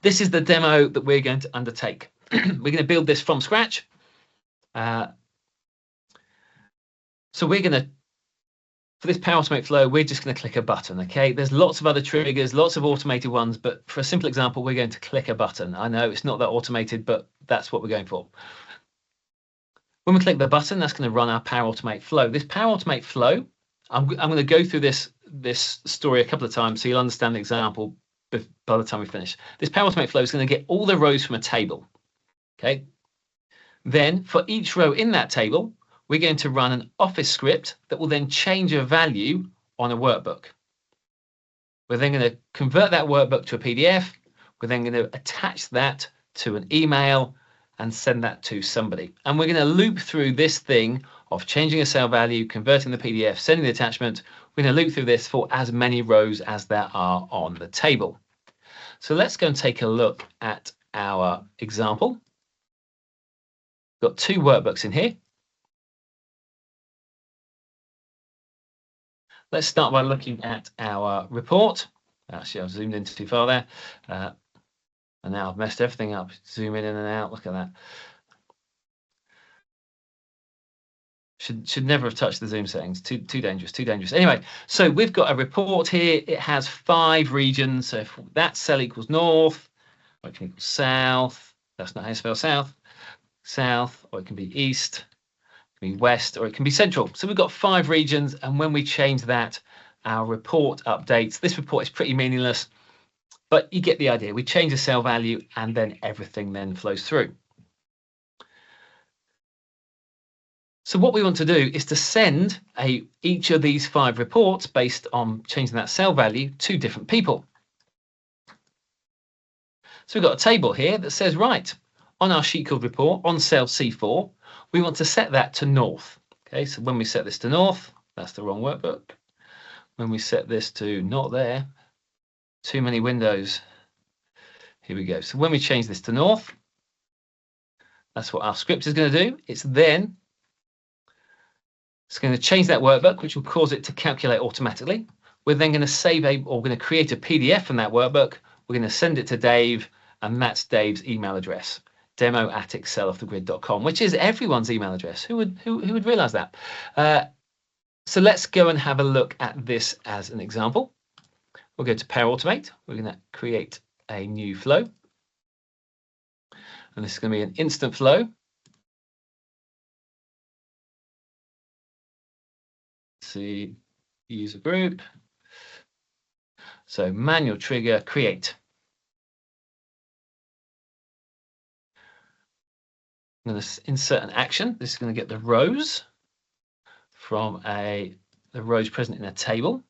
This is the demo that we're going to undertake. We're going to build this from scratch. So we're going to, for this Power Automate flow, we're just going to click a button, okay? There's lots of other triggers, lots of automated ones, but for a simple example, we're going to click a button. I know it's not that automated, but that's what we're going for. When we click the button, that's going to run our Power Automate flow. This Power Automate flow, I'm going to go through this story a couple of times so you'll understand the example by the time we finish. This Power Automate flow is going to get all the rows from a table, okay? Then for each row in that table, we're going to run an Office script that will then change a value on a workbook. We're then going to convert that workbook to a PDF. We're then going to attach that to an email and send that to somebody. And we're going to loop through this thing of changing a cell value, converting the PDF, sending the attachment. We're going to loop through this for as many rows as there are on the table. So let's go and take a look at our example. We've got two workbooks in here. Let's start by looking at our report. Actually, I've zoomed in too far there. And now I've messed everything up. Zoom in and out. Look at that. Should never have touched the zoom settings. Too dangerous, too dangerous. Anyway, so we've got a report here. It has 5 regions. So if that cell equals north, or it can equal south, that's not how you spell south, or it can be east, be west, or it can be central. So we've got 5 regions, and when we change that, our report updates. This report is pretty meaningless, But you get the idea. We change the cell value and then everything then flows through. So what we want to do is to send each of these 5 reports based on changing that cell value to different people. So we've got a table here that says, right, on our sheet called report, on cell C4, we want to set that to north. Okay, so when we set this to north, that's the wrong workbook. When we set this to not there, too many windows. Here we go. So when we change this to north, that's what our script is going to do. It's going to change that workbook, which will cause it to calculate automatically. We're then going to save we're going to create a PDF from that workbook. We're going to send it to Dave, and that's Dave's email address, demo@exceloffthegrid.com, which is everyone's email address. Who would realize that? So let's go and have a look at this as an example. We'll go to Power Automate. We're going to create a new flow. And this is going to be an instant flow. See, user group. So manual trigger, create. I'm going to insert an action. This is going to get the rows from the rows present in a table.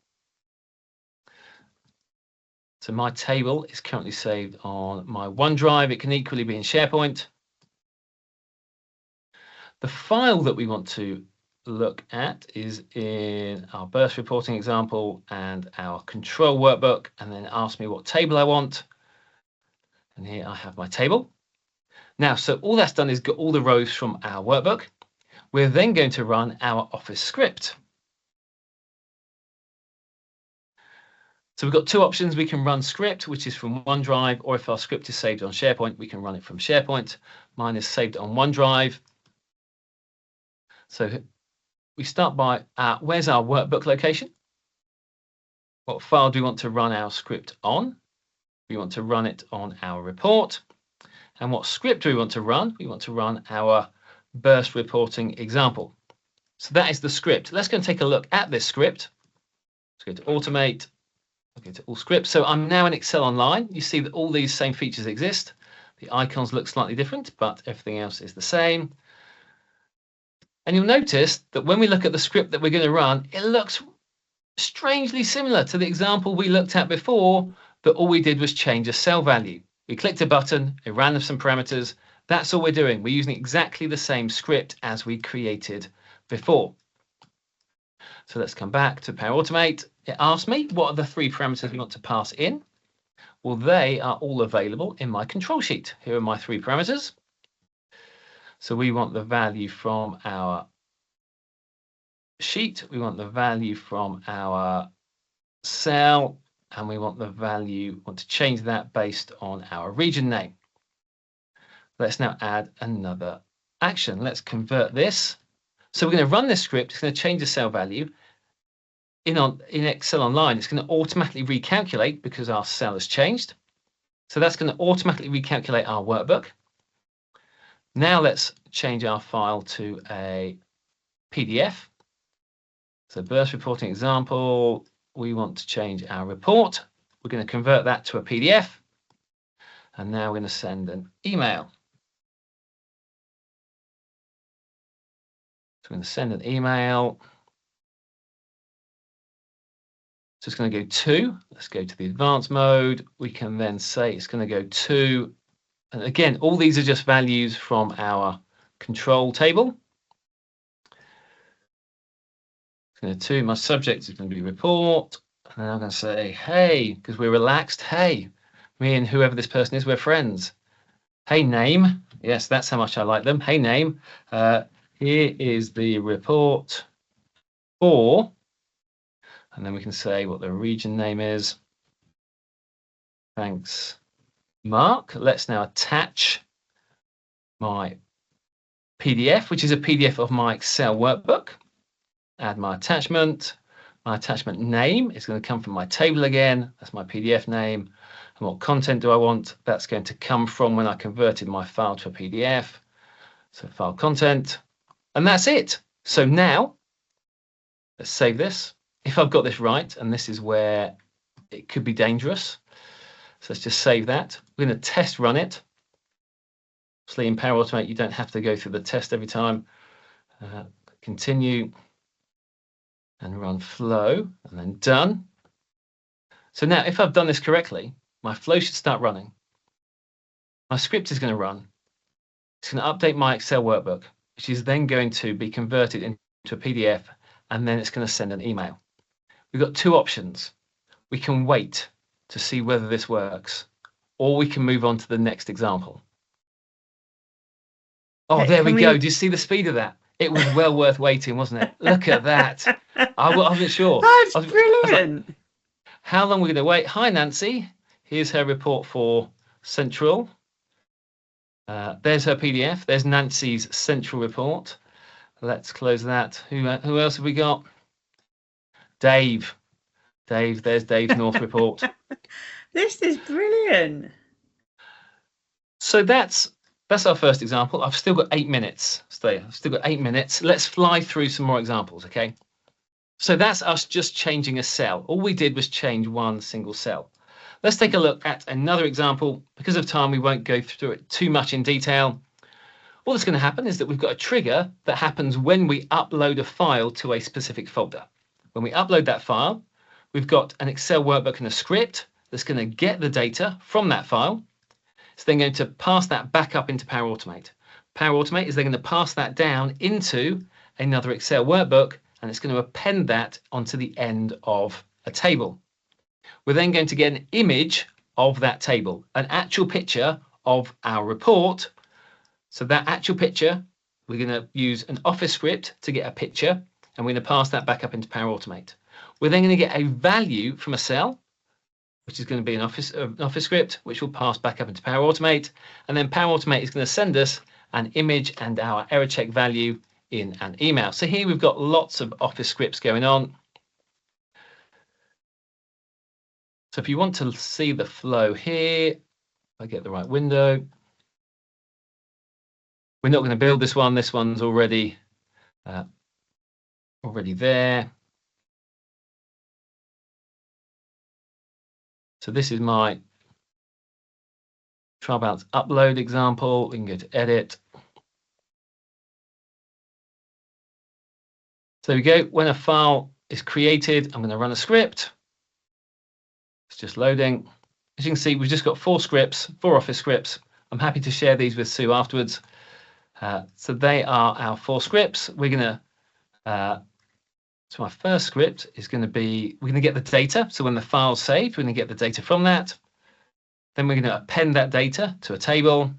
So my table is currently saved on my OneDrive. It can equally be in SharePoint. The file that we want to look at is in our burst reporting example and our control workbook, and then ask me what table I want. And here I have my table. Now, so all that's done is got all the rows from our workbook. We're then going to run our Office script. So we've got 2 options. We can run script, which is from OneDrive, or if our script is saved on SharePoint, we can run it from SharePoint. Mine is saved on OneDrive. So we start by, where's our workbook location? What file do we want to run our script on? We want to run it on our report. And what script do we want to run? We want to run our burst reporting example. So that is the script. Let's go and take a look at this script. Let's go to Automate. I'll go to All Scripts. So I'm now in Excel Online. You see that all these same features exist. The icons look slightly different, but everything else is the same. And you'll notice that when we look at the script that we're going to run, it looks strangely similar to the example we looked at before, but all we did was change a cell value. We clicked a button, it ran some parameters. That's all we're doing. We're using exactly the same script as we created before. So let's come back to Power Automate. It asks me, what are the 3 parameters we want to pass in? Well, they are all available in my control sheet. Here are my 3 parameters. So we want the value from our sheet, we want the value from our cell, and we want to change that based on our region name. Let's now add another action. Let's convert this. So we're going to run this script. It's going to change the cell value. In Excel Online, it's going to automatically recalculate because our cell has changed. So that's going to automatically recalculate our workbook. Now let's change our file to a PDF. So burst reporting example, we want to change our report. We're going to convert that to a PDF. And now we're going to send an email. So we're going to send an email. So it's going to go to, let's go to the advanced mode. We can then say it's going to go to, and again, all these are just values from our control table. It's going to my subject is going to be report. And then I'm going to say, hey, because we're relaxed. Hey, me and whoever this person is, we're friends. Hey, name. Yes, that's how much I like them. Hey, name. Here is the report for, and then we can say what the region name is. Thanks, Mark. Let's now attach my PDF, which is a PDF of my Excel workbook. Add my attachment. My attachment name is going to come from my table again. That's my PDF name. And what content do I want? That's going to come from when I converted my file to a PDF. So file content. And that's it. So now, let's save this. If I've got this right, and this is where it could be dangerous. So let's just save that. We're going to test run it. Obviously in Power Automate, you don't have to go through the test every time. Continue and run flow and then done. So now if I've done this correctly, my flow should start running. My script is going to run. It's going to update my Excel workbook, which is then going to be converted into a PDF, and then it's going to send an email. We've got two options. We can wait to see whether this works, or we can move on to the next example. Oh, there we go. Do you see the speed of that? It was well worth waiting, wasn't it? Look at that. I wasn't sure. That's brilliant. Like, how long are we going to wait? Hi, Nancy. Here's her report for Central. There's her PDF. There's Nancy's Central report. Let's close that. Who else have we got? Dave. There's Dave's North report. This is brilliant. So that's our first example. I've still got 8 minutes. I've still got 8 minutes. Let's fly through some more examples, okay? So that's us just changing a cell. All we did was change one single cell. Let's take a look at another example. Because of time, we won't go through it too much in detail. All that's going to happen is that we've got a trigger that happens when we upload a file to a specific folder. When we upload that file, we've got an Excel workbook and a script that's going to get the data from that file. It's then going to pass that back up into Power Automate. Power Automate is then going to pass that down into another Excel workbook, and it's going to append that onto the end of a table. We're then going to get an image of that table, an actual picture of our report. So that actual picture, we're going to use an Office script to get a picture, and we're going to pass that back up into Power Automate. We're then going to get a value from a cell, which is going to be an Office script, which will pass back up into Power Automate. And then Power Automate is going to send us an image and our error check value in an email. So here we've got lots of Office scripts going on. So if you want to see the flow here, if I get the right window, we're not going to build this one. This one's already there. So this is my trial balance upload example. We can go to edit. So there we go. When a file is created, I'm going to run a script. It's just loading. As you can see, we've just got 4 scripts, 4 Office scripts. I'm happy to share these with Sue afterwards. So they are our 4 scripts. We're going to, so our first script is going to be, we're going to get the data. So when the file's saved, we're going to get the data from that. Then we're going to append that data to a table.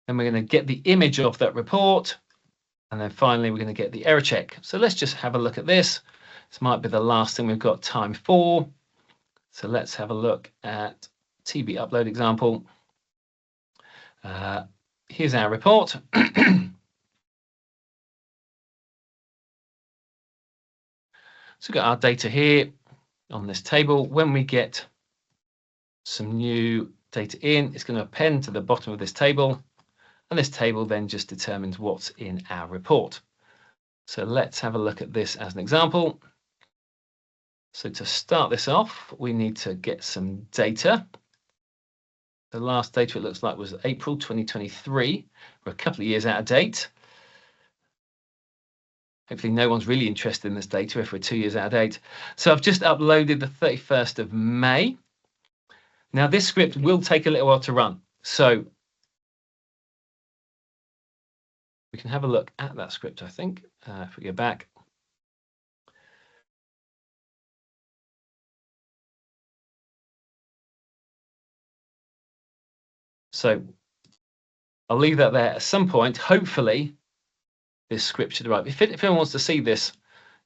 Then we're going to get the image of that report. And then finally, we're going to get the error check. So let's just have a look at this. This might be the last thing we've got time for. So let's have a look at TB upload example. Here's our report. So we've got our data here on this table. When we get some new data in, it's going to append to the bottom of this table. And this table then just determines what's in our report. So let's have a look at this as an example. So to start this off, we need to get some data. The last data it looks like was April 2023. We're a couple of years out of date. Hopefully no one's really interested in this data if we're 2 years out of date. So I've just uploaded the 31st of May. Now this script will take a little while to run. So we can have a look at that script, I think, if we go back. So I'll leave that there. At some point, hopefully, this script should arrive. If anyone wants to see this,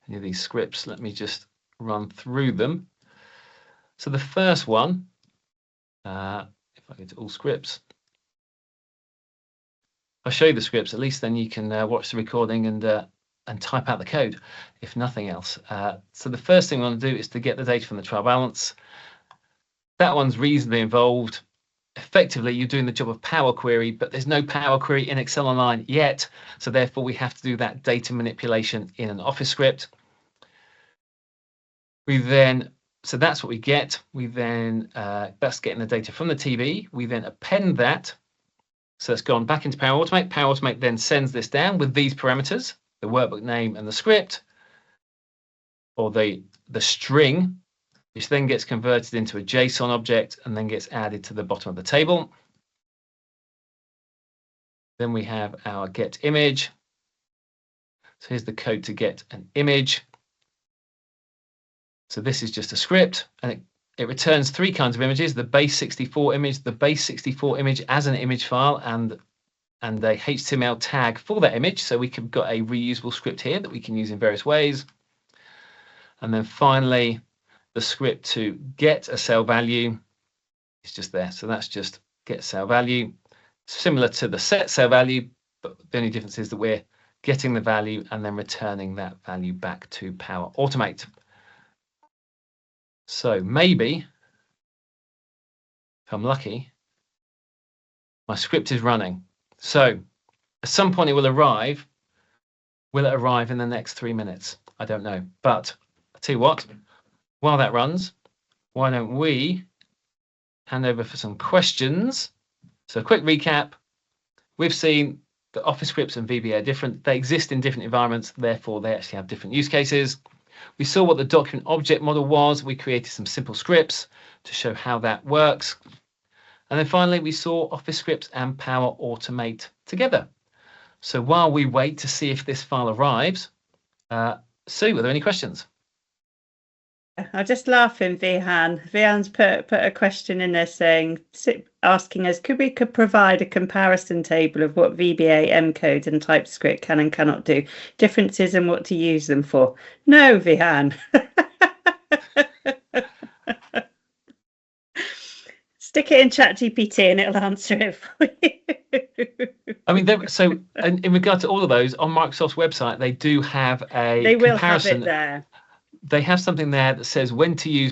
any of these scripts, let me just run through them. So the first one, if I go to all scripts, I'll show you the scripts. At least then you can watch the recording and type out the code, if nothing else. So the first thing we want to do is to get the data from the trial balance. That one's reasonably involved. Effectively, you're doing the job of Power Query, but there's no Power Query in Excel Online yet. So therefore, we have to do that data manipulation in an Office script. We then So that's what we get. We then, that's getting the data from the TV. We then append that. So it's gone back into Power Automate. Power Automate then sends this down with these parameters, the workbook name and the script, or the string, which then gets converted into a JSON object and then gets added to the bottom of the table. Then we have our get image. So here's the code to get an image. So this is just a script, and it returns 3 kinds of images: the base 64 image, the base 64 image as an image file, and a HTML tag for that image. So we've got a reusable script here that we can use in various ways. And then finally, the script to get a cell value is just there. So that's just get cell value, similar to the set cell value, but the only difference is that we're getting the value and then returning that value back to Power Automate. So maybe, if I'm lucky, my script is running. So at some point it will arrive. Will it arrive in the next 3 minutes? I don't know. But I'll tell you what, while that runs, why don't we hand over for some questions? So a quick recap. We've seen that Office scripts and VBA are different. They exist in different environments, therefore they actually have different use cases. We saw what the document object model was. We created some simple scripts to show how that works. And then finally, we saw Office scripts and Power Automate together. So while we wait to see if this file arrives, Sue, are there any questions? I'm just laughing, Vihan. Vihan's put a question in there saying, asking us, could provide a comparison table of what VBA, M code and TypeScript can and cannot do, differences and what to use them for? No, Vihan. Stick it in ChatGPT and it'll answer it for you. I mean, so in regard to all of those, on Microsoft's website, they do have a They will comparison. have it there. They have something there that says when to use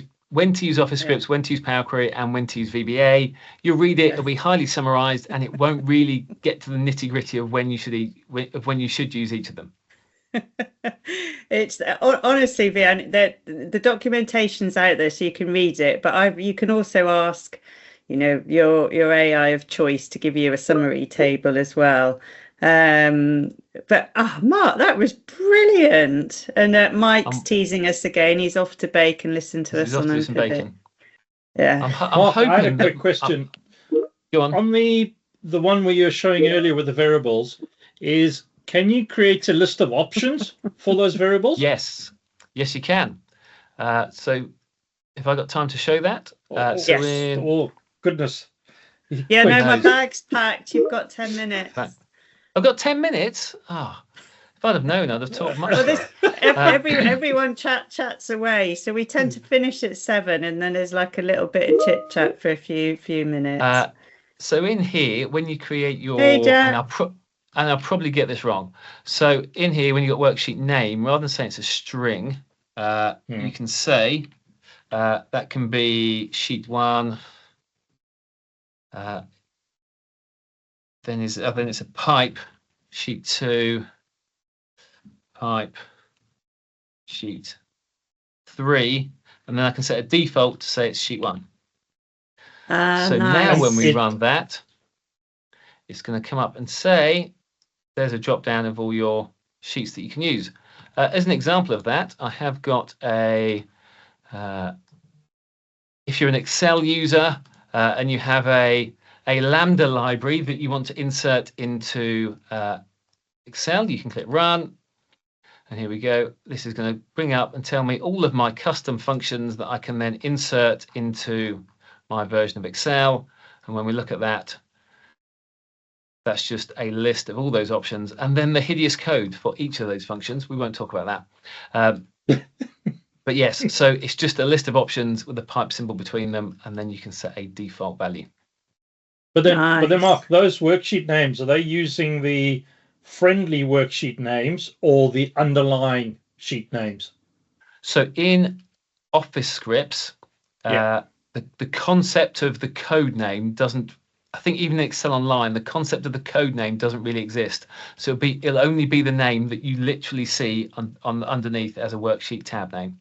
Office scripts, when to use Power Query, and when to use VBA. You'll read it; it'll be highly summarized, and it won't really get to the nitty gritty of when you should use each of them. It's honestly, Vian, the documentation's out there, so you can read it. But you can also ask, your AI of choice to give you a summary table as well. But Mark, that was brilliant. And Mike's teasing us again. He's off to bake and listen to us on bacon. Yeah. I'm Mark, hoping. I had a quick question. Go on. On the one where you were showing earlier with the variables, can you create a list of options for those variables? Yes, you can. So if I got time to show that, Yes. Oh goodness. Yeah, no, my bag's packed. You've got 10 minutes. I've got 10 minutes. If I'd have known, I'd have talked much. Everyone chats away, so we tend to finish at 7, and then there's like a little bit of chit chat for a few minutes. So in here, when you create your, Hey, Jack. and I'll probably get this wrong. So in here, when you got worksheet name, rather than saying it's a string, you can say that can be sheet 1. Then it's a pipe, sheet 2, pipe, sheet 3, and then I can set a default to say it's sheet 1. So nice. now when we run that, it's going to come up and say there's a drop down of all your sheets that you can use. As an example of that, I have got if you're an Excel user and you have a Lambda library that you want to insert into Excel, you can click Run. And here we go. This is going to bring up and tell me all of my custom functions that I can then insert into my version of Excel. And when we look at that, that's just a list of all those options. And then the hideous code for each of those functions. We won't talk about that. But yes, so it's just a list of options with a pipe symbol between them. And then you can set a default value. But then, Mark, those worksheet names, are they using the friendly worksheet names or the underlying sheet names? So in Office scripts, the concept of the code name doesn't, I think even in Excel Online, the concept of the code name doesn't really exist. So it'll only be the name that you literally see on underneath as a worksheet tab name.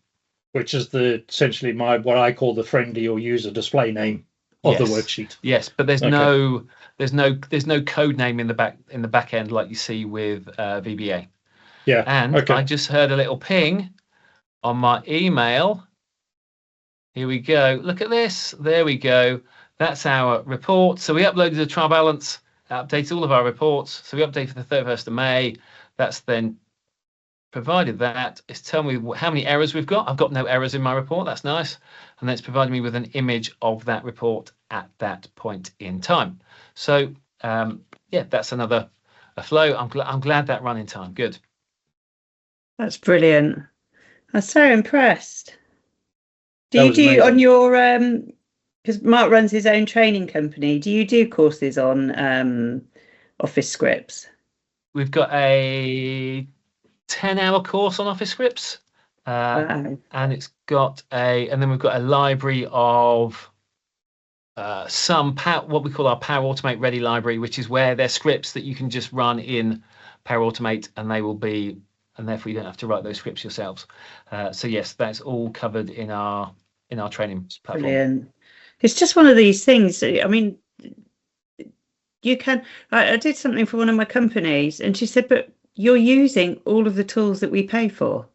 which is essentially what I call the friendly or user display name of the worksheet. Yes, but there's no code name in the back end like you see with VBA. Yeah. And I just heard a little ping on my email. Here we go. Look at this. There we go. That's our report. So we uploaded a trial balance, updated all of our reports. So we updated for the 31st of May. That's then provided that. It's telling me how many errors we've got. I've got no errors in my report. That's nice. And then it's providing me with an image of that report at that point in time. So yeah, that's another flow. I'm glad that ran in time. Good. That's brilliant. I'm so impressed. Do you do amazing. on your because Mark runs his own training company, do you do courses on Office scripts? We've got a 10-hour course on Office scripts. Wow. And it's got and then we've got a library of what we call our Power Automate Ready library, which is where they're scripts that you can just run in Power Automate, and they will be, and therefore you don't have to write those scripts yourselves. So yes, that's all covered in our training platform. Brilliant. It's just one of these things. I mean, you can. I did something for one of my companies, and she said, "But you're using all of the tools that we pay for."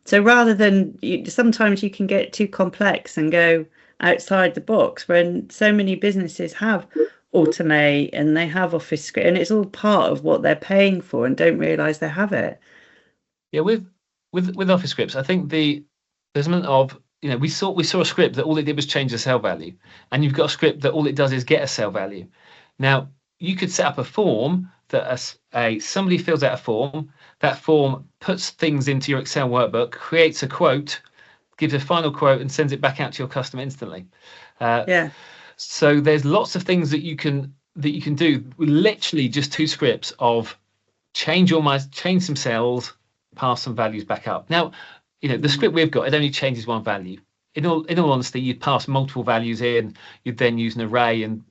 So rather than sometimes you can get too complex and go outside the box, when so many businesses have Automate and they have Office script, and it's all part of what they're paying for and don't realise they have it. Yeah, with Office scripts, I think there's an element of, we saw a script that all it did was change the cell value, and you've got a script that all it does is get a cell value. Now you could set up a form that somebody fills out a form. That form puts things into your Excel workbook, creates a quote, gives a final quote, and sends it back out to your customer instantly. Yeah. So there's lots of things that you can do with literally just two scripts of change some cells, pass some values back up. Now, the script we've got, it only changes one value. In all honesty, you'd pass multiple values in. You'd then use an array and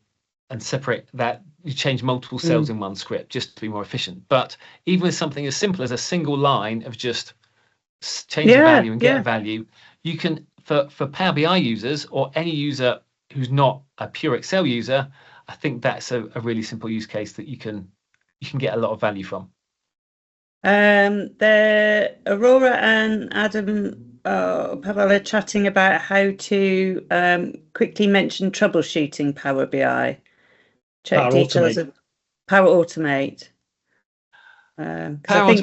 separate that. You change multiple cells in one script just to be more efficient. But even with something as simple as a single line of just change the value and get a value, you can, for Power BI users or any user who's not a pure Excel user, I think that's a really simple use case that you can get a lot of value from. Aurora and Adam Pavel are chatting about how to quickly mention troubleshooting Power BI. Check details of Power Automate. I think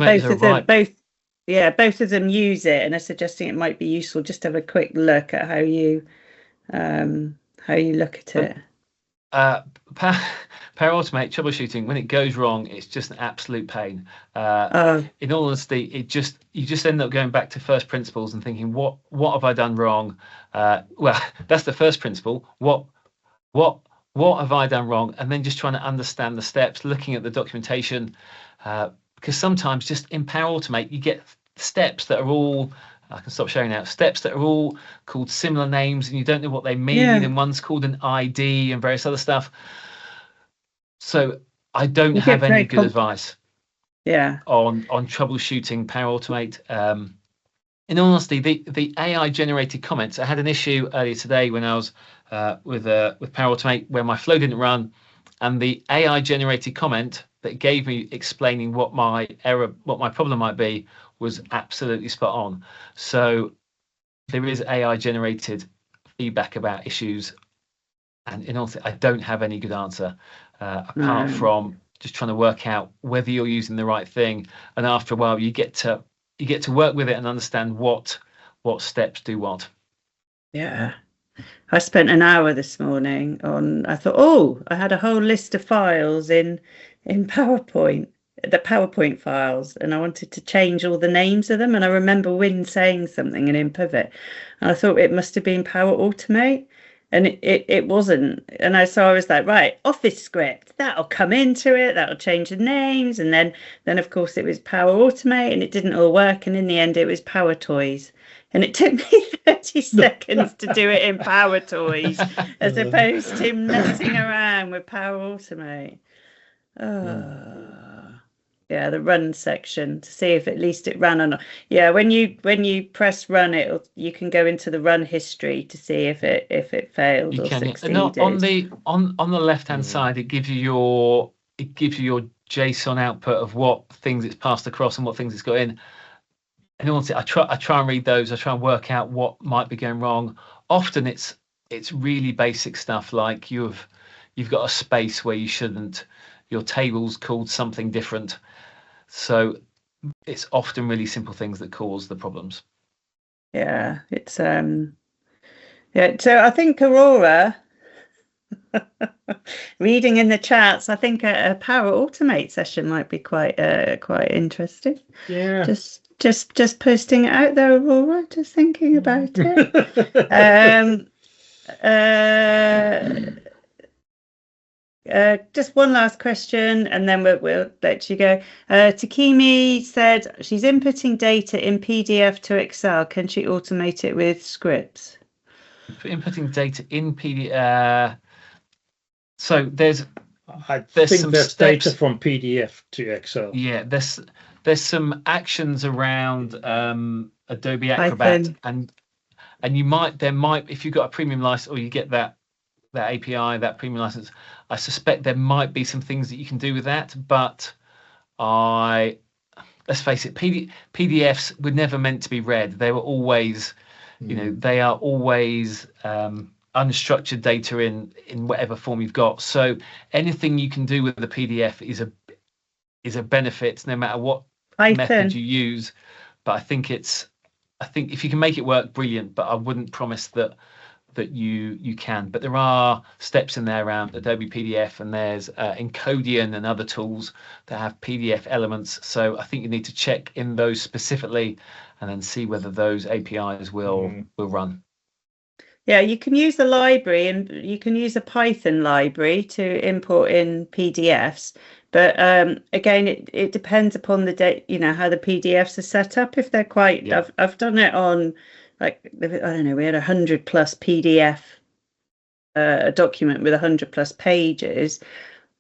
both of them use it, and are suggesting it might be useful just to have a quick look at how you look at it. Power Automate troubleshooting, when it goes wrong, it's just an absolute pain. In all honesty, you just end up going back to first principles and thinking, what have I done wrong? Well, that's the first principle. What have I done wrong? And then just trying to understand the steps, looking at the documentation, because sometimes just in Power Automate, you get steps that are all, I can stop sharing now, steps that are all called similar names and you don't know what they mean. And one's called an ID and various other stuff. So I don't have any good advice on troubleshooting Power Automate. In all honesty, the AI generated comments, I had an issue earlier today when I was with Power Automate where my flow didn't run, and the AI generated comment that gave me explaining what my problem might be was absolutely spot on. So there is AI generated feedback about issues, and in all honesty, I don't have any good answer apart from just trying to work out whether you're using the right thing, and after a while you get to work with it and understand what steps do what. Yeah. I spent an hour this morning I thought, I had a whole list of files in PowerPoint, the PowerPoint files, and I wanted to change all the names of them. And I remember Win saying something in Pivot, and I thought it must have been Power Automate, and it wasn't. And so I was like, right, Office script, that'll come into it, that'll change the names. And then of course it was Power Automate, and it didn't all work. And in the end it was Power Toys. And it took me 30 seconds to do it in Power Toys as opposed to messing around with Power Automate. Yeah, the run section to see if at least it ran or not. Yeah, when you press run, you can go into the run history to see if it failed or succeeded. And on the left hand side, it gives you your JSON output of what things it's passed across and what things it's got in. And honestly, I try and read those. I try and work out what might be going wrong. Often it's really basic stuff, like you've got a space where you shouldn't. Your table's called something different. So it's often really simple things that cause the problems. Yeah, it's yeah. So I think Aurora, reading in the chats, I think a Power Automate session might be quite interesting. Yeah. Just posting it out there, Aurora. Just thinking about it. Just one last question, and then we'll let you go. Takimi said she's inputting data in PDF to Excel. Can she automate it with scripts? Inputting data in PDF. So there's some that's data from PDF to Excel. Yeah, there's some actions around Adobe Acrobat, and there might if you've got a premium license or you get that API, that premium license, I suspect there might be some things that you can do with that. But let's face it, PDFs were never meant to be read. They were always, they are always unstructured data in whatever form you've got. So anything you can do with the PDF is a benefit, no matter what method you use. But I think if you can make it work, brilliant. But I wouldn't promise that you can. But there are steps in there around Adobe PDF, and there's Encodian and other tools that have PDF elements. So I think you need to check in those specifically, and then see whether those APIs will run. Yeah, you can use the library, and you can use a Python library to import in PDFs. But again, it depends upon the how the PDFs are set up. If they're quite, yeah. I've done it on, like, I don't know, we had 100+ PDF, a document with 100+ pages,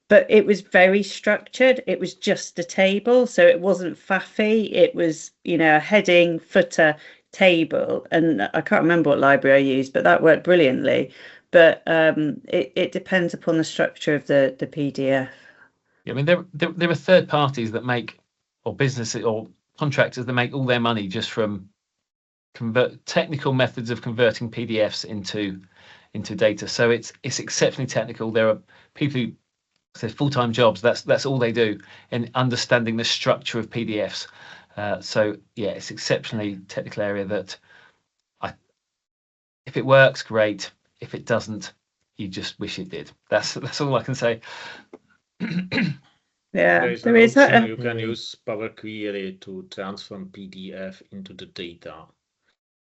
but it was very structured. It was just a table, so it wasn't faffy. It was, a heading, footer, table, and I can't remember what library I used, but that worked brilliantly. But it depends upon the structure of the PDF. Yeah, I mean, there are third parties that make, or businesses or contractors that make all their money just from technical methods of converting PDFs into data. So it's exceptionally technical. There are people who say full-time jobs. That's all they do in understanding the structure of PDFs. So yeah, it's exceptionally technical area that if it works, great. If it doesn't, you just wish it did. That's all I can say. Yeah, there is an option. You can use Power Query to transform PDF into the data.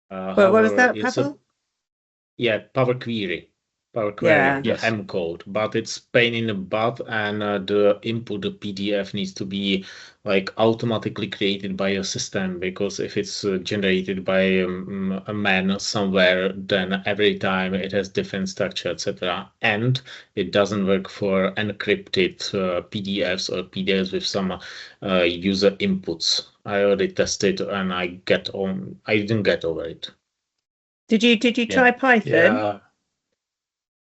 What was that, Pavel? Power Query. Power Query, the M code, but it's pain in the butt, and the input, the PDF, needs to be like automatically created by a system, because if it's generated by a man somewhere, then every time it has different structure, etc. And it doesn't work for encrypted PDFs or PDFs with some user inputs. I already tested, and I didn't get over it. Did you try Python? Yeah.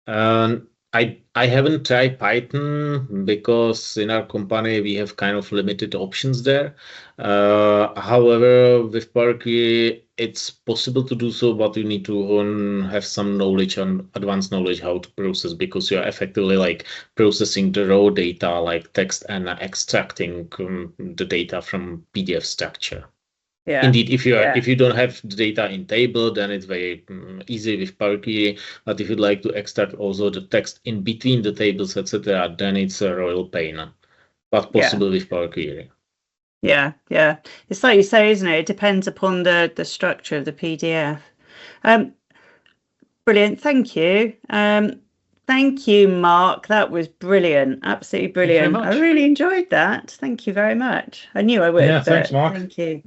I haven't tried Python because in our company we have kind of limited options there. However, with Power Query it's possible to do so, but you need to have some knowledge, on advanced knowledge how to process, because you're effectively like processing the raw data like text and extracting the data from PDF structure. Yeah. Indeed, if you don't have the data in table, then it's very easy with Power Query. But if you'd like to extract also the text in between the tables, etc., then it's a royal pain. But possible with Power Query. Yeah. It's like you say, isn't it? It depends upon the structure of the PDF. Brilliant. Thank you. Thank you, Mark. That was brilliant. Absolutely brilliant. I really enjoyed that. Thank you very much. I knew I would. Yeah, thanks, Mark. Thank you.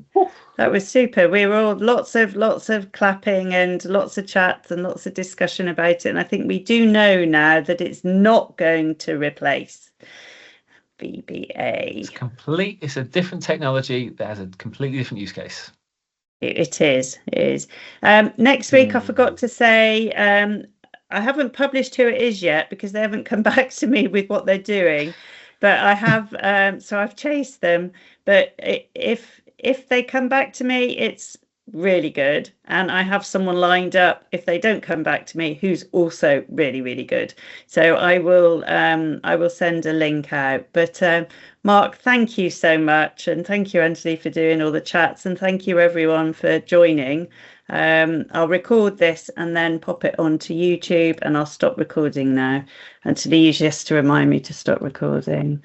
That was super. We were all lots of clapping and lots of chats and lots of discussion about it. And I think we do know now that it's not going to replace VBA. It's a different technology that has a completely different use case. It is. Next week, I forgot to say, I haven't published who it is yet because they haven't come back to me with what they're doing, but I have, so I've chased them. But if they come back to me, it's really good, and I have someone lined up if they don't come back to me who's also really, really good. So I will send a link out. But Mark, thank you so much, and thank you, Anthony, for doing all the chats, and thank you everyone for joining. I'll record this and then pop it onto YouTube, and I'll stop recording now. Anthony usually has to remind me to stop recording.